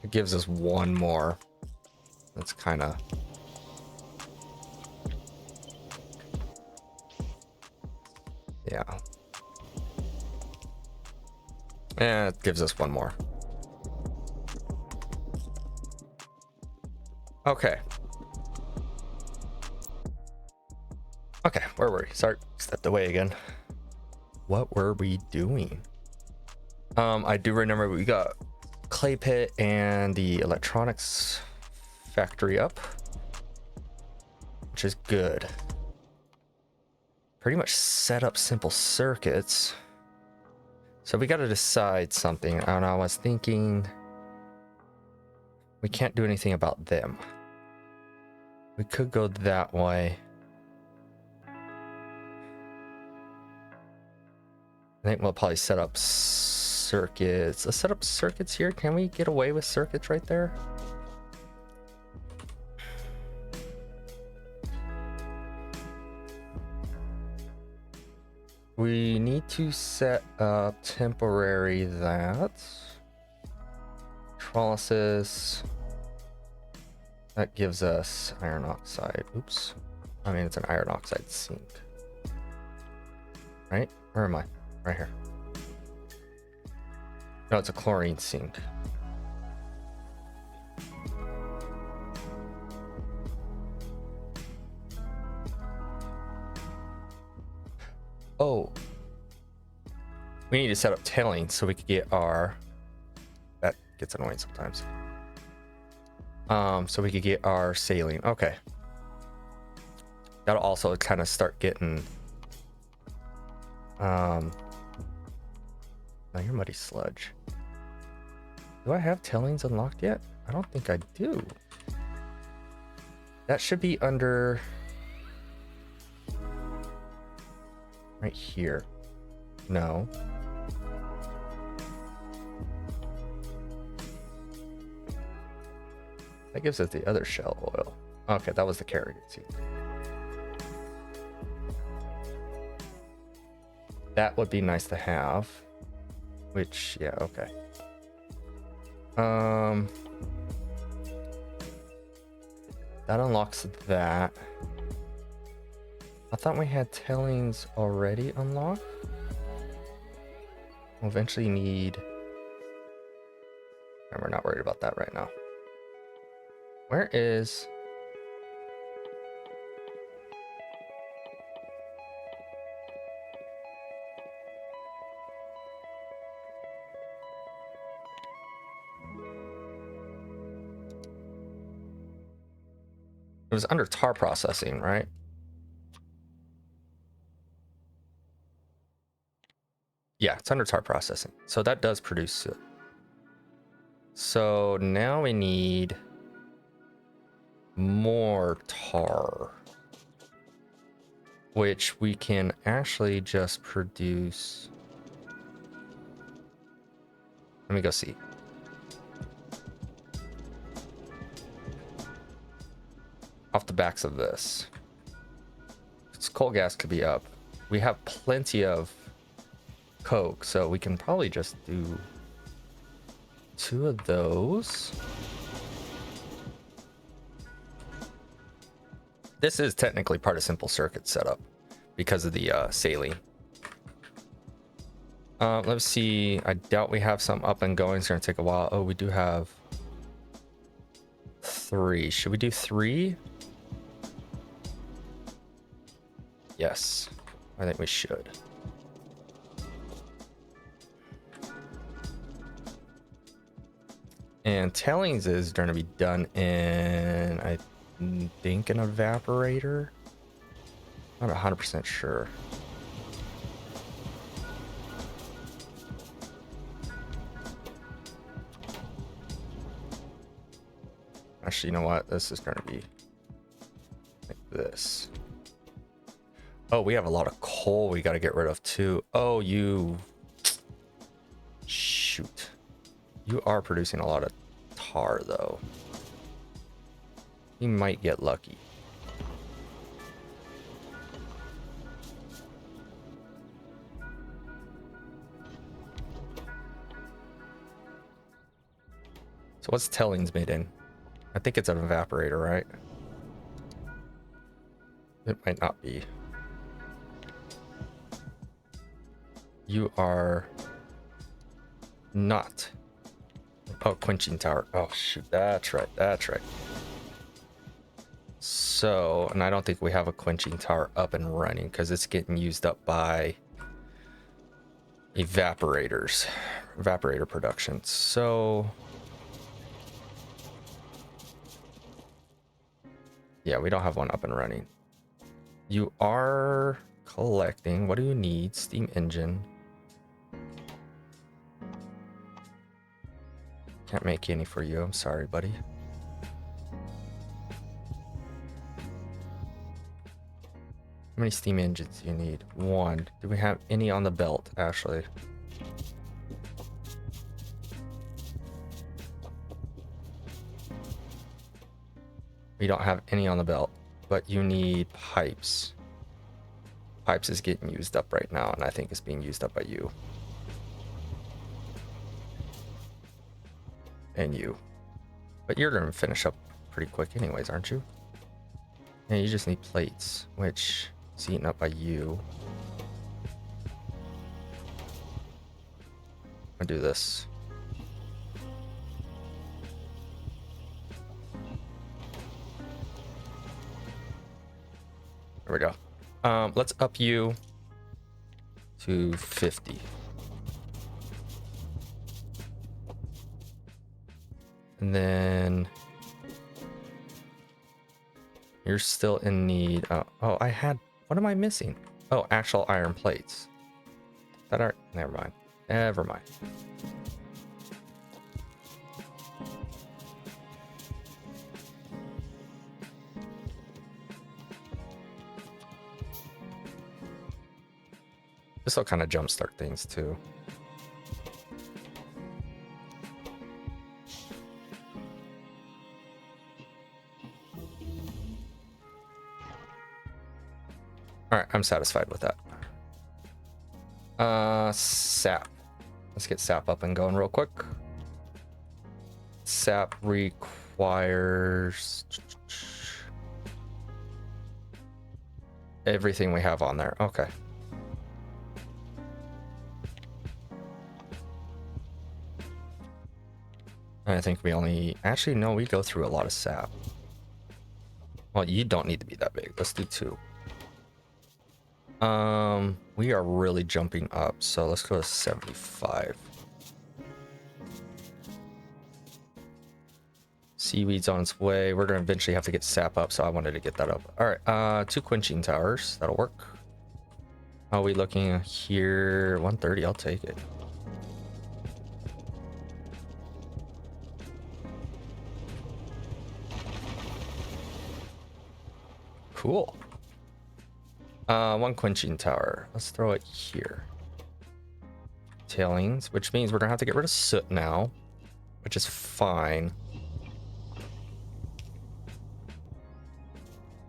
It gives us one more. That's kind of... yeah. Yeah, it gives us one more. Okay. Okay, where were we? Sorry, stepped away again. What were we doing? I do remember we got clay pit and the electronics factory up, which is good. Pretty much set up simple circuits. So we got to decide something. And I was thinking we can't do anything about them. We could go that way. I think we'll probably set up circuits. Let's set up circuits here. Can we get away with circuits right there? We need to set up temporary that. Electrolysis. That gives us iron oxide. Oops. I mean, it's an iron oxide sink. Right? Where am I? Right here. No, it's a chlorine sink. Oh. We need to set up tailings so we could get our... that gets annoying sometimes. So we could get our saline. Okay. That'll also kind of start getting... now you're muddy sludge. Do I have tailings unlocked yet? I don't think I do. That should be under... right here. No. That gives us the other shell oil. Okay, that was the carrier seed. That would be nice to have. Which, yeah, okay. That unlocks that. I thought we had tailings already unlocked. We'll eventually need... and we're not worried about that right now. Where is... it was under tar processing, right? Yeah, it's under tar processing. So that does produce it. So now we need more tar, which we can actually just produce. Let me go see. Off the backs of this. This coal gas could be up. We have plenty of coke, so we can probably just do 2 of those. This is technically part of simple circuit setup because of the saline. Let's see. I doubt we have some up and going. It's gonna take a while. Oh, we do have 3. Should we do 3? Yes, I think we should. And tailings is going to be done in, I think, an evaporator. Not 100% sure. Actually, you know what? This is going to be like this. Oh, we have a lot of coal we got to get rid of too. Oh, you... Shoot. You are producing a lot of tar, though. You might get lucky. So what's tailings made in? I think it's an evaporator, right? It might not be. You are not. Oh, quenching tower. Oh, shoot. That's right. That's right. So, and I don't think we have a quenching tower up and running because it's getting used up by evaporators, evaporator production. So, yeah, we don't have one up and running. You are collecting. What do you need? Steam engine. Can't make any for you. I'm sorry, buddy. How many steam engines do you need? 1. Do we have any on the belt, Ashley? We don't have any on the belt, but you need pipes. Pipes is getting used up right now, and I think it's being used up by you. And you. But you're going to finish up pretty quick anyways, aren't you? And you just need plates, which is eaten up by you. I'll do this. There we go. Let's up you to 50. And then you're still in need. Oh, I had, what am I missing? Oh, actual iron plates. That are, never mind. Never mind. This will kind of jumpstart things too. All right, I'm satisfied with that. Sap. Let's get sap up and going real quick. Sap requires everything we have on there. Okay. I think we only, actually, no, we go through a lot of sap. Well, you don't need to be that big. Let's do 2. We are really jumping up, so let's go to 75. Seaweed's on its way. We're gonna eventually have to get sap up, so I wanted to get that up. All right, 2 quenching towers. That'll work. How are we looking here? 130. I'll take it. Cool. 1 quenching tower. Let's throw it here. Tailings, which means we're gonna have to get rid of soot now, which is fine.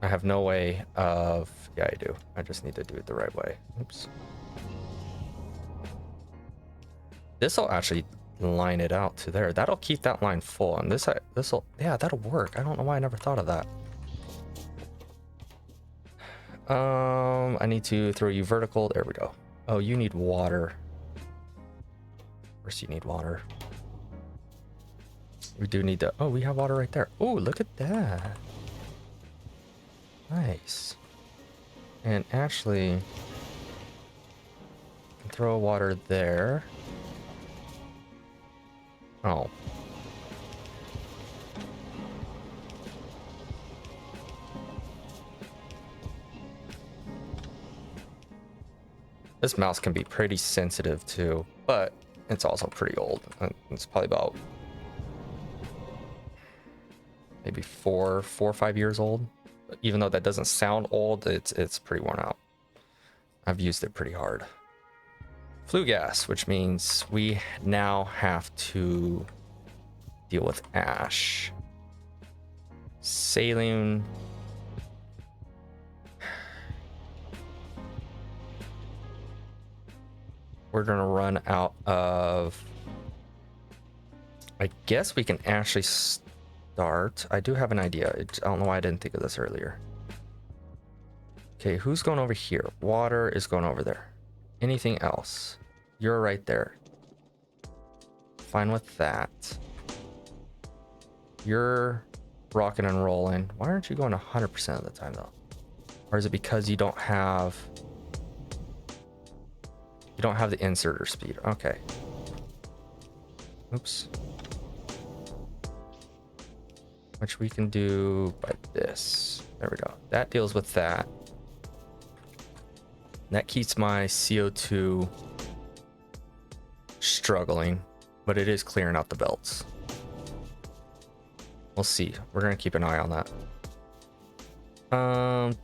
I have no way of, yeah, I do. I just need to do it the right way. Oops. This will actually line it out to there. That'll keep that line full, and this'll, yeah, that'll work. I don't know why I never thought of that. I need to throw you vertical. There we go. Oh, you need water. Of course you need water. We do need to... Oh, we have water right there. Oh, look at that. Nice. And actually, throw water there. Oh. This mouse can be pretty sensitive too, but it's also pretty old. It's probably about maybe four or 5 years old. But even though that doesn't sound old, it's pretty worn out. I've used it pretty hard. Flue gas, which means we now have to deal with ash. Saline. We're gonna run out of... I guess we can actually start. I do have an idea. I don't know why I didn't think of this earlier. Okay, who's going over here? Water is going over there. Anything else? You're right there. Fine with that. You're rocking and rolling. Why aren't you going 100% of the time though? Or is it because you don't have... You don't have the inserter speed. Okay. Oops. Which we can do by this. There we go. That deals with that. That keeps my CO2 struggling, but it is clearing out the belts. We'll see. We're gonna keep an eye on that.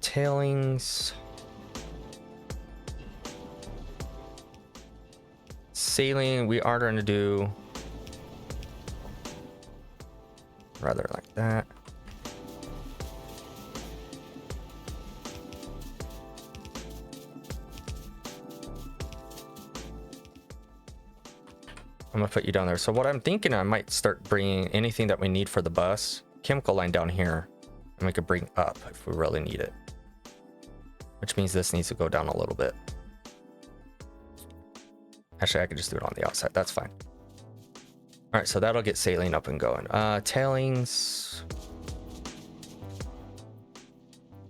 Tailings. Saline, we are going to do rather like that. I'm gonna put you down there. So what I'm thinking, I might start bringing anything that we need for the bus, chemical line down here, and we could bring up if we really need it. Which means this needs to go down a little bit. Actually, I could just do it on the outside. That's fine. All right, so that'll get saline up and going. Tailings.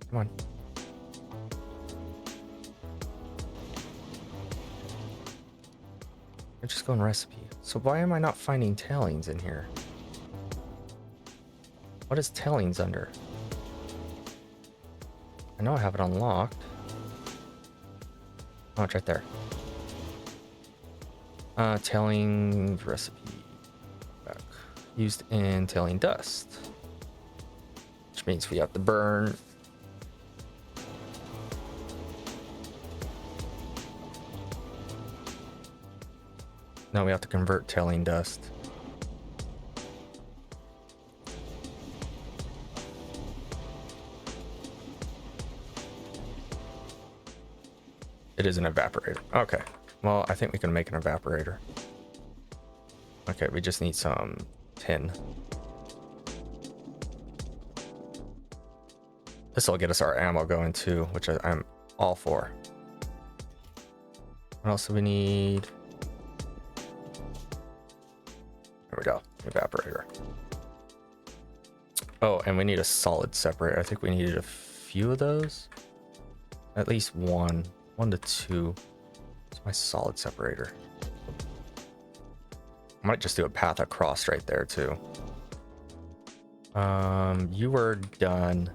Come on. I just go in recipe. So why am I not finding tailings in here? What is tailings under? I know I have it unlocked. Oh, it's right there. Tailing recipe. Back. Used in tailing dust. Which means we have to burn. No, we have to convert tailing dust. It is an evaporator. Okay. Well, I think we can make an evaporator. Okay, we just need some tin. This will get us our ammo going too, which I'm all for. What else do we need? There we go, evaporator. Oh, and we need a solid separator. I think we needed a few of those. At least one to two. It's my solid separator. I might just do a path across right there too. You were done.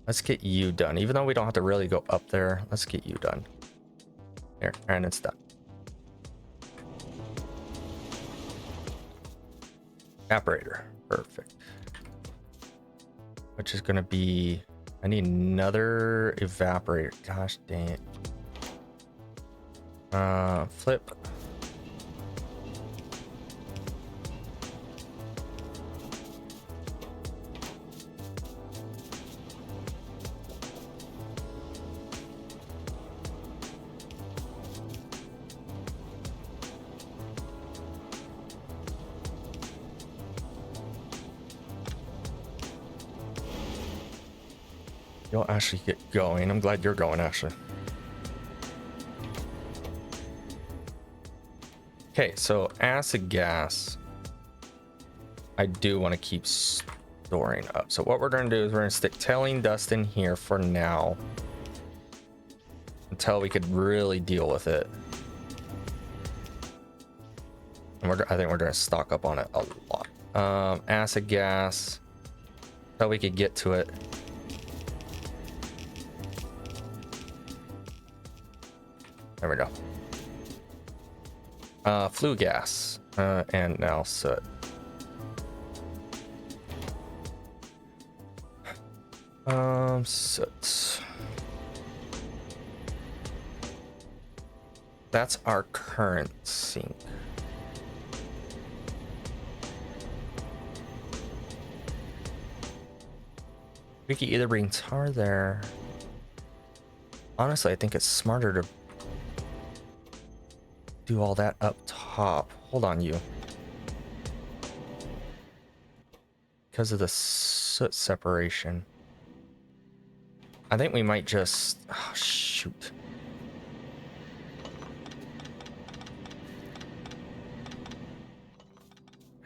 Let's get you done. Even though we don't have to really go up there, let's get you done. There, and it's done. Evaporator, perfect. Which is gonna be, I need another evaporator. Gosh dang it. Flip. You'll actually get going. I'm glad you're going, actually. Okay, so acid gas, I do want to keep storing up. So what we're going to do is we're going to stick tailing dust in here for now until we could really deal with it. And I think we're going to stock up on it a lot. Acid gas, until we could get to it. There we go. Flue gas, and now soot. Soot. That's our current sink. We could either bring tar there. Honestly, I think it's smarter to do all that up top. Hold on, you. Because of the soot separation. I think we might just... Oh, shoot.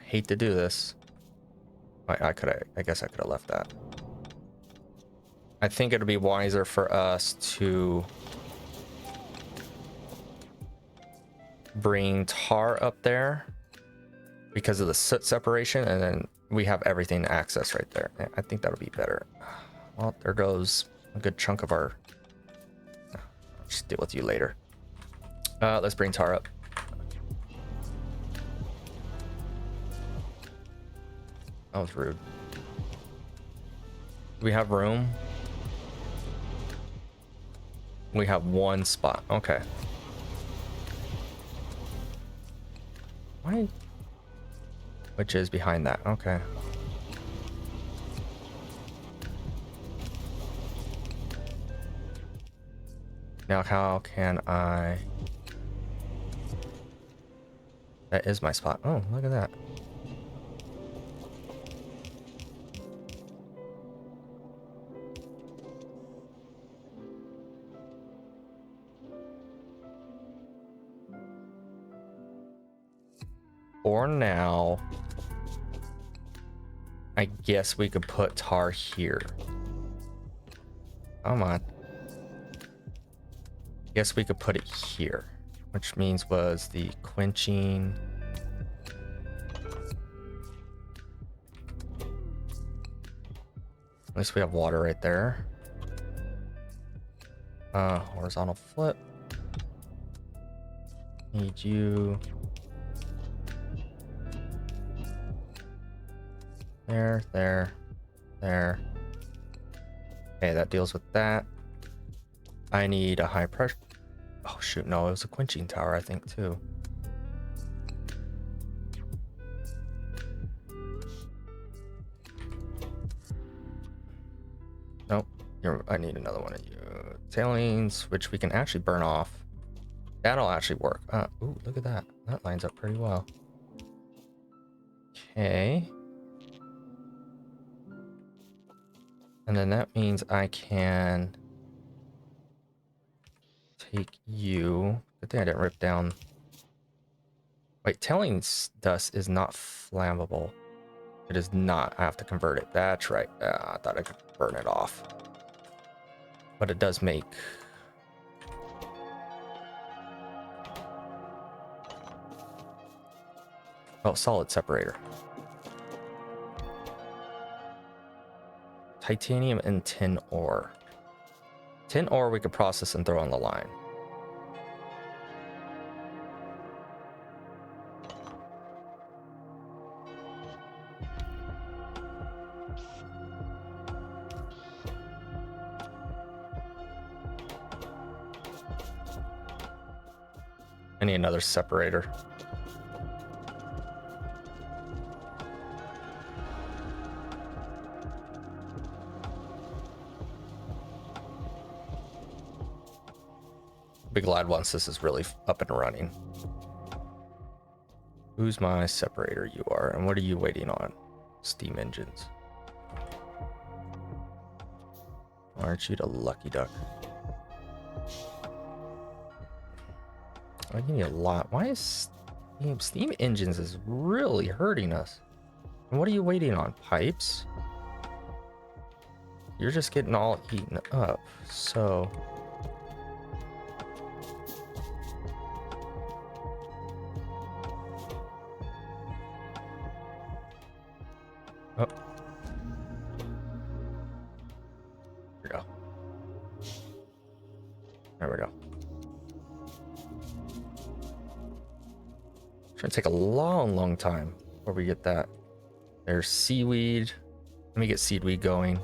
Hate to do this. I guess I could have left that. I think it'd be wiser for us to bring tar up there because of the soot separation, and then we have everything to access right there. I think that'll be better. Well, there goes a good chunk of our... I'll just deal with you later. Let's bring tar up. That was rude. We have room. We have one spot. Okay. Why? Which is behind that. Okay. Now how can I... That is my spot. Oh, look at that. For now, I guess we could put tar here. Come on. Guess we could put it here, which means was the quenching. At least we have water right there. Horizontal flip. Need you. There. Okay, that deals with that. I need a high pressure. Oh shoot, no, it was a quenching tower, I think, too. Nope. I need another one of you. Tailings, which we can actually burn off. That'll actually work. Ooh, look at that. That lines up pretty well. Okay. And then that means I can take you. Good thing I didn't rip down. Wait, tailings dust is not flammable. It is not. I have to convert it. That's right. I thought I could burn it off. But it does make... Oh, solid separator. Titanium and tin ore. Tin ore we could process and throw on the line. I need another separator. Be glad once this is really up and running. Who's my separator? You are. And what are you waiting on? Steam engines. Aren't you the lucky duck? I give you a lot. Why is Steam engines is really hurting us. And what are you waiting on? Pipes? You're just getting all eaten up. So... Oh. Here we go. There we go. It's gonna take a long time before we get that. There's seaweed. Let me get seaweed going.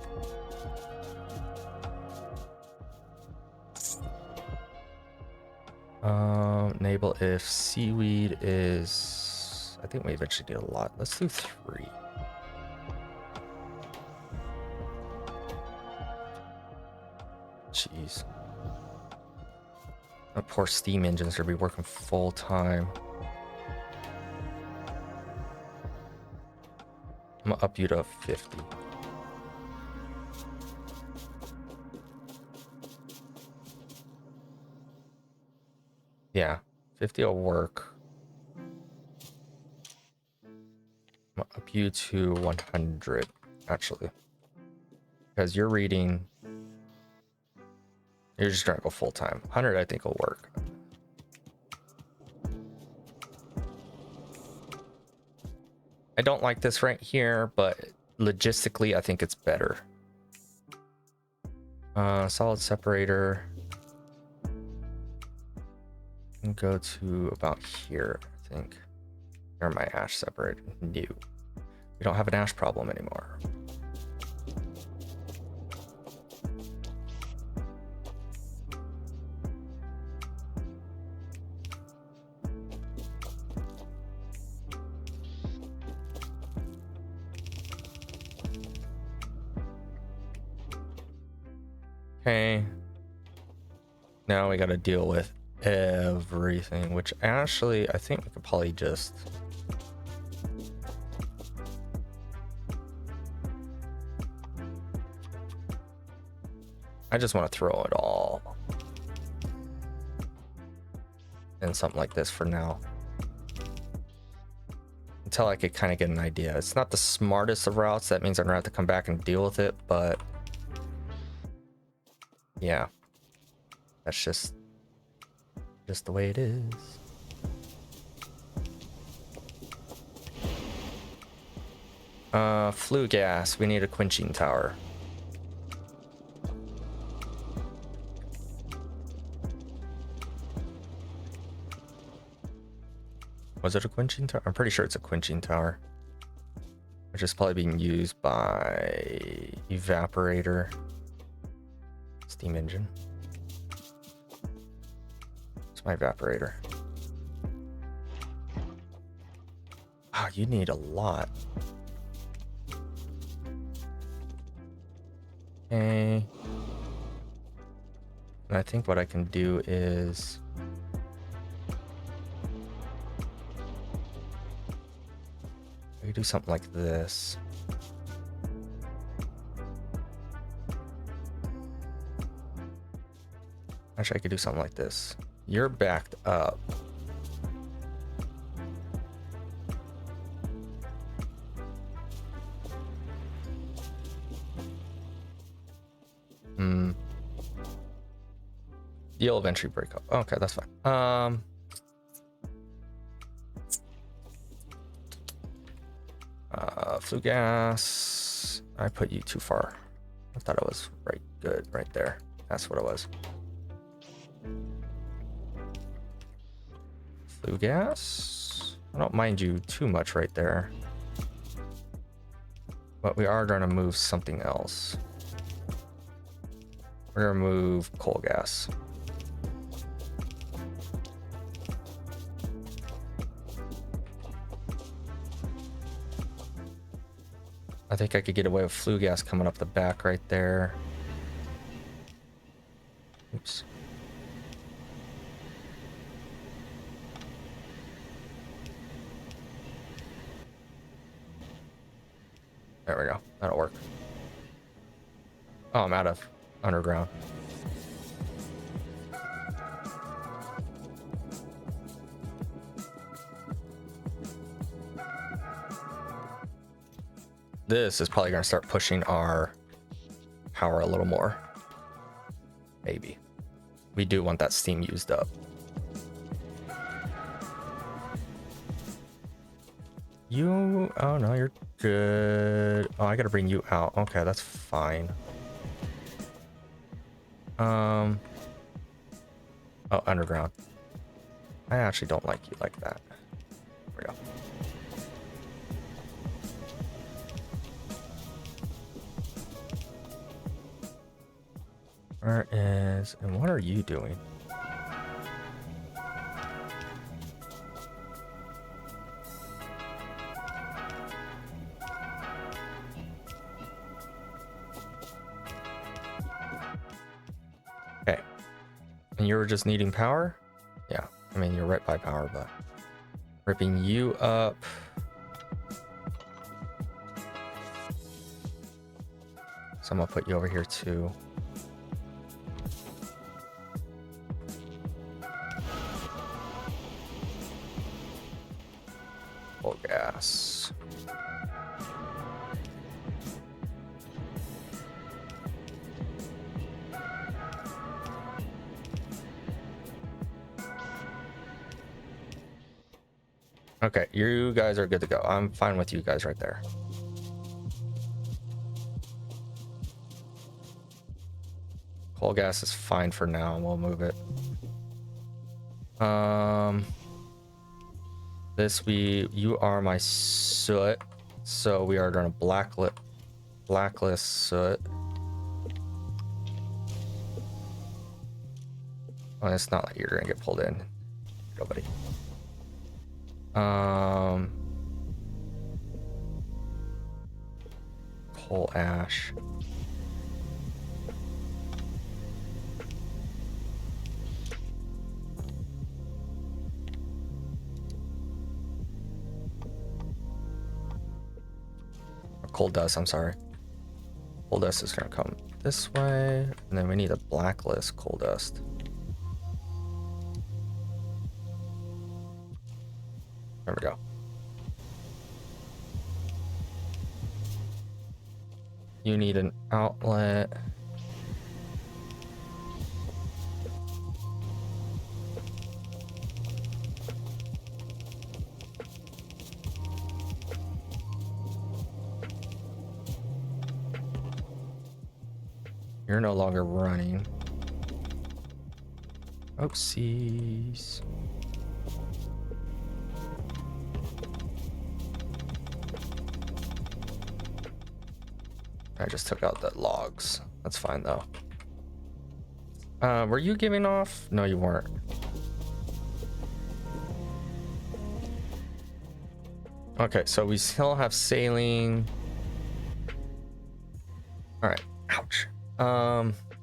Enable if seaweed is... I think we eventually need a lot. Let's do 3. Jeez. That poor steam engines are gonna be working full time. I'm gonna up you to 50. Yeah, 50 will work. I'm gonna up you to 100, actually. Because you're reading... You're just trying to go full time. 100 I think will work. I don't like this right here, but logistically I think it's better. Solid separator. And go to about here, I think. Or my ash separator. New. We don't have an ash problem anymore. Okay. Now we got to deal with everything, which actually I think we could probably just... I just want to throw it all in something like this for now. Until I could kind of get an idea. It's not the smartest of routes. That means I'm going to have to come back and deal with it, but... Yeah, that's just the way it is. Flue gas. We need a quenching tower. Was it a quenching tower? I'm pretty sure it's a quenching tower, which is probably being used by evaporator. Steam engine. It's my evaporator. Wow, you need a lot. Okay. And I think what I can do is... I can do something like this. Actually, I could do something like this. You're backed up. You'll eventually break up. Okay, that's fine. Flue gas. I put you too far. I thought it was good right there. That's what it was. Flue gas. I don't mind you too much right there. But we are going to move something else. We're going to move coal gas. I think I could get away with flue gas coming up the back right there. Oops. There we go. That'll work. Oh, I'm out of underground. this is probably gonna start pushing our power a little more. Maybe. We do want that steam used up. You, oh no, you're good. Oh, I gotta bring you out. Okay, that's fine. Oh, underground. I actually don't like you like that. There we go. Where is, and what are you doing? Okay. And you were just needing power? Yeah. I mean, you're right by power, but ripping you up. So I'm gonna put you over here too. Full gas. Okay, you guys are good to go. I'm fine with you guys right there. Coal gas is fine for now. We'll move it. You are my soot, so we are gonna blacklist soot. Oh, it's not like you're gonna get pulled in. Nobody. Coal ash. Coal dust, I'm sorry. Coal dust is gonna come this way, and then we need a blacklist coal dust. There we go. You need an outlet. You're no longer running. Oopsies. I just took out the logs. That's fine though. Were you giving off? No, you weren't. Okay, so we still have saline. All right. Ouch.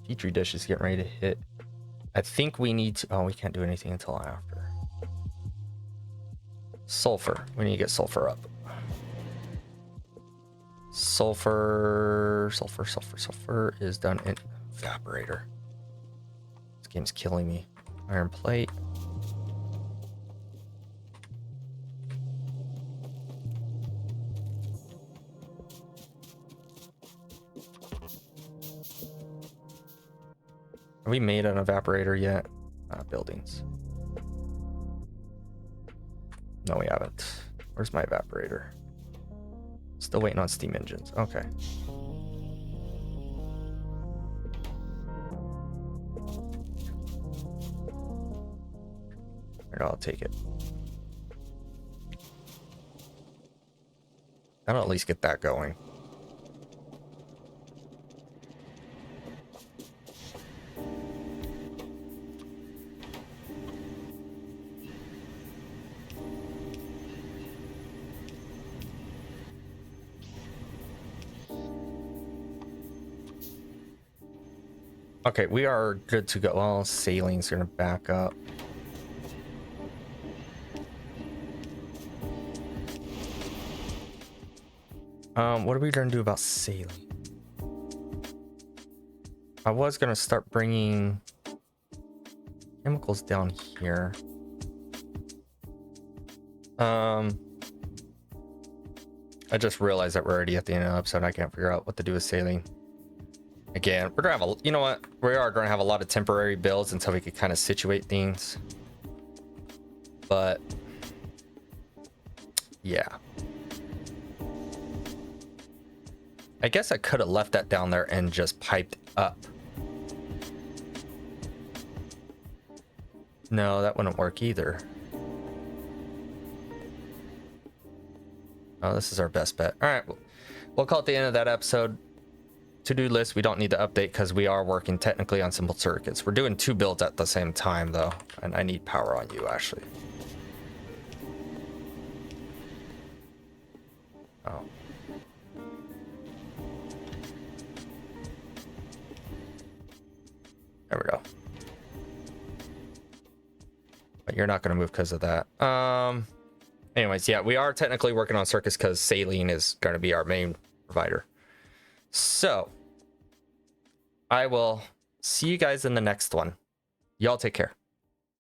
Petri dish is getting ready to hit. I think we need to. Oh, we can't do anything until after. Sulfur. We need to get sulfur up. Sulfur is done in evaporator. This game's killing me. Iron plate. Have we made an evaporator yet? Buildings. No, we haven't. Where's my evaporator? Still waiting on steam engines. Okay. I'll take it. I'll at least get that going. Okay, we are good to go. Well, saline's gonna back up. What are we gonna do about saline? I was gonna start bringing chemicals down here. I just realized that we're already at the end of the episode. I can't figure out what to do with saline. Again, we're gonna have a, you know what? We are gonna have a lot of temporary builds until we can kind of situate things. But yeah. I guess I could have left that down there and just piped up. No, that wouldn't work either. Oh, this is our best bet. All right, we'll call it the end of that episode. To-do list, we don't need to update because we are working technically on simple circuits. We're doing 2 builds at the same time, though, and I need power on you, Ashley. Oh. There we go. But you're not going to move because of that. Anyways, yeah, we are technically working on circuits because saline is going to be our main provider. So I will see you guys in the next one. Y'all take care.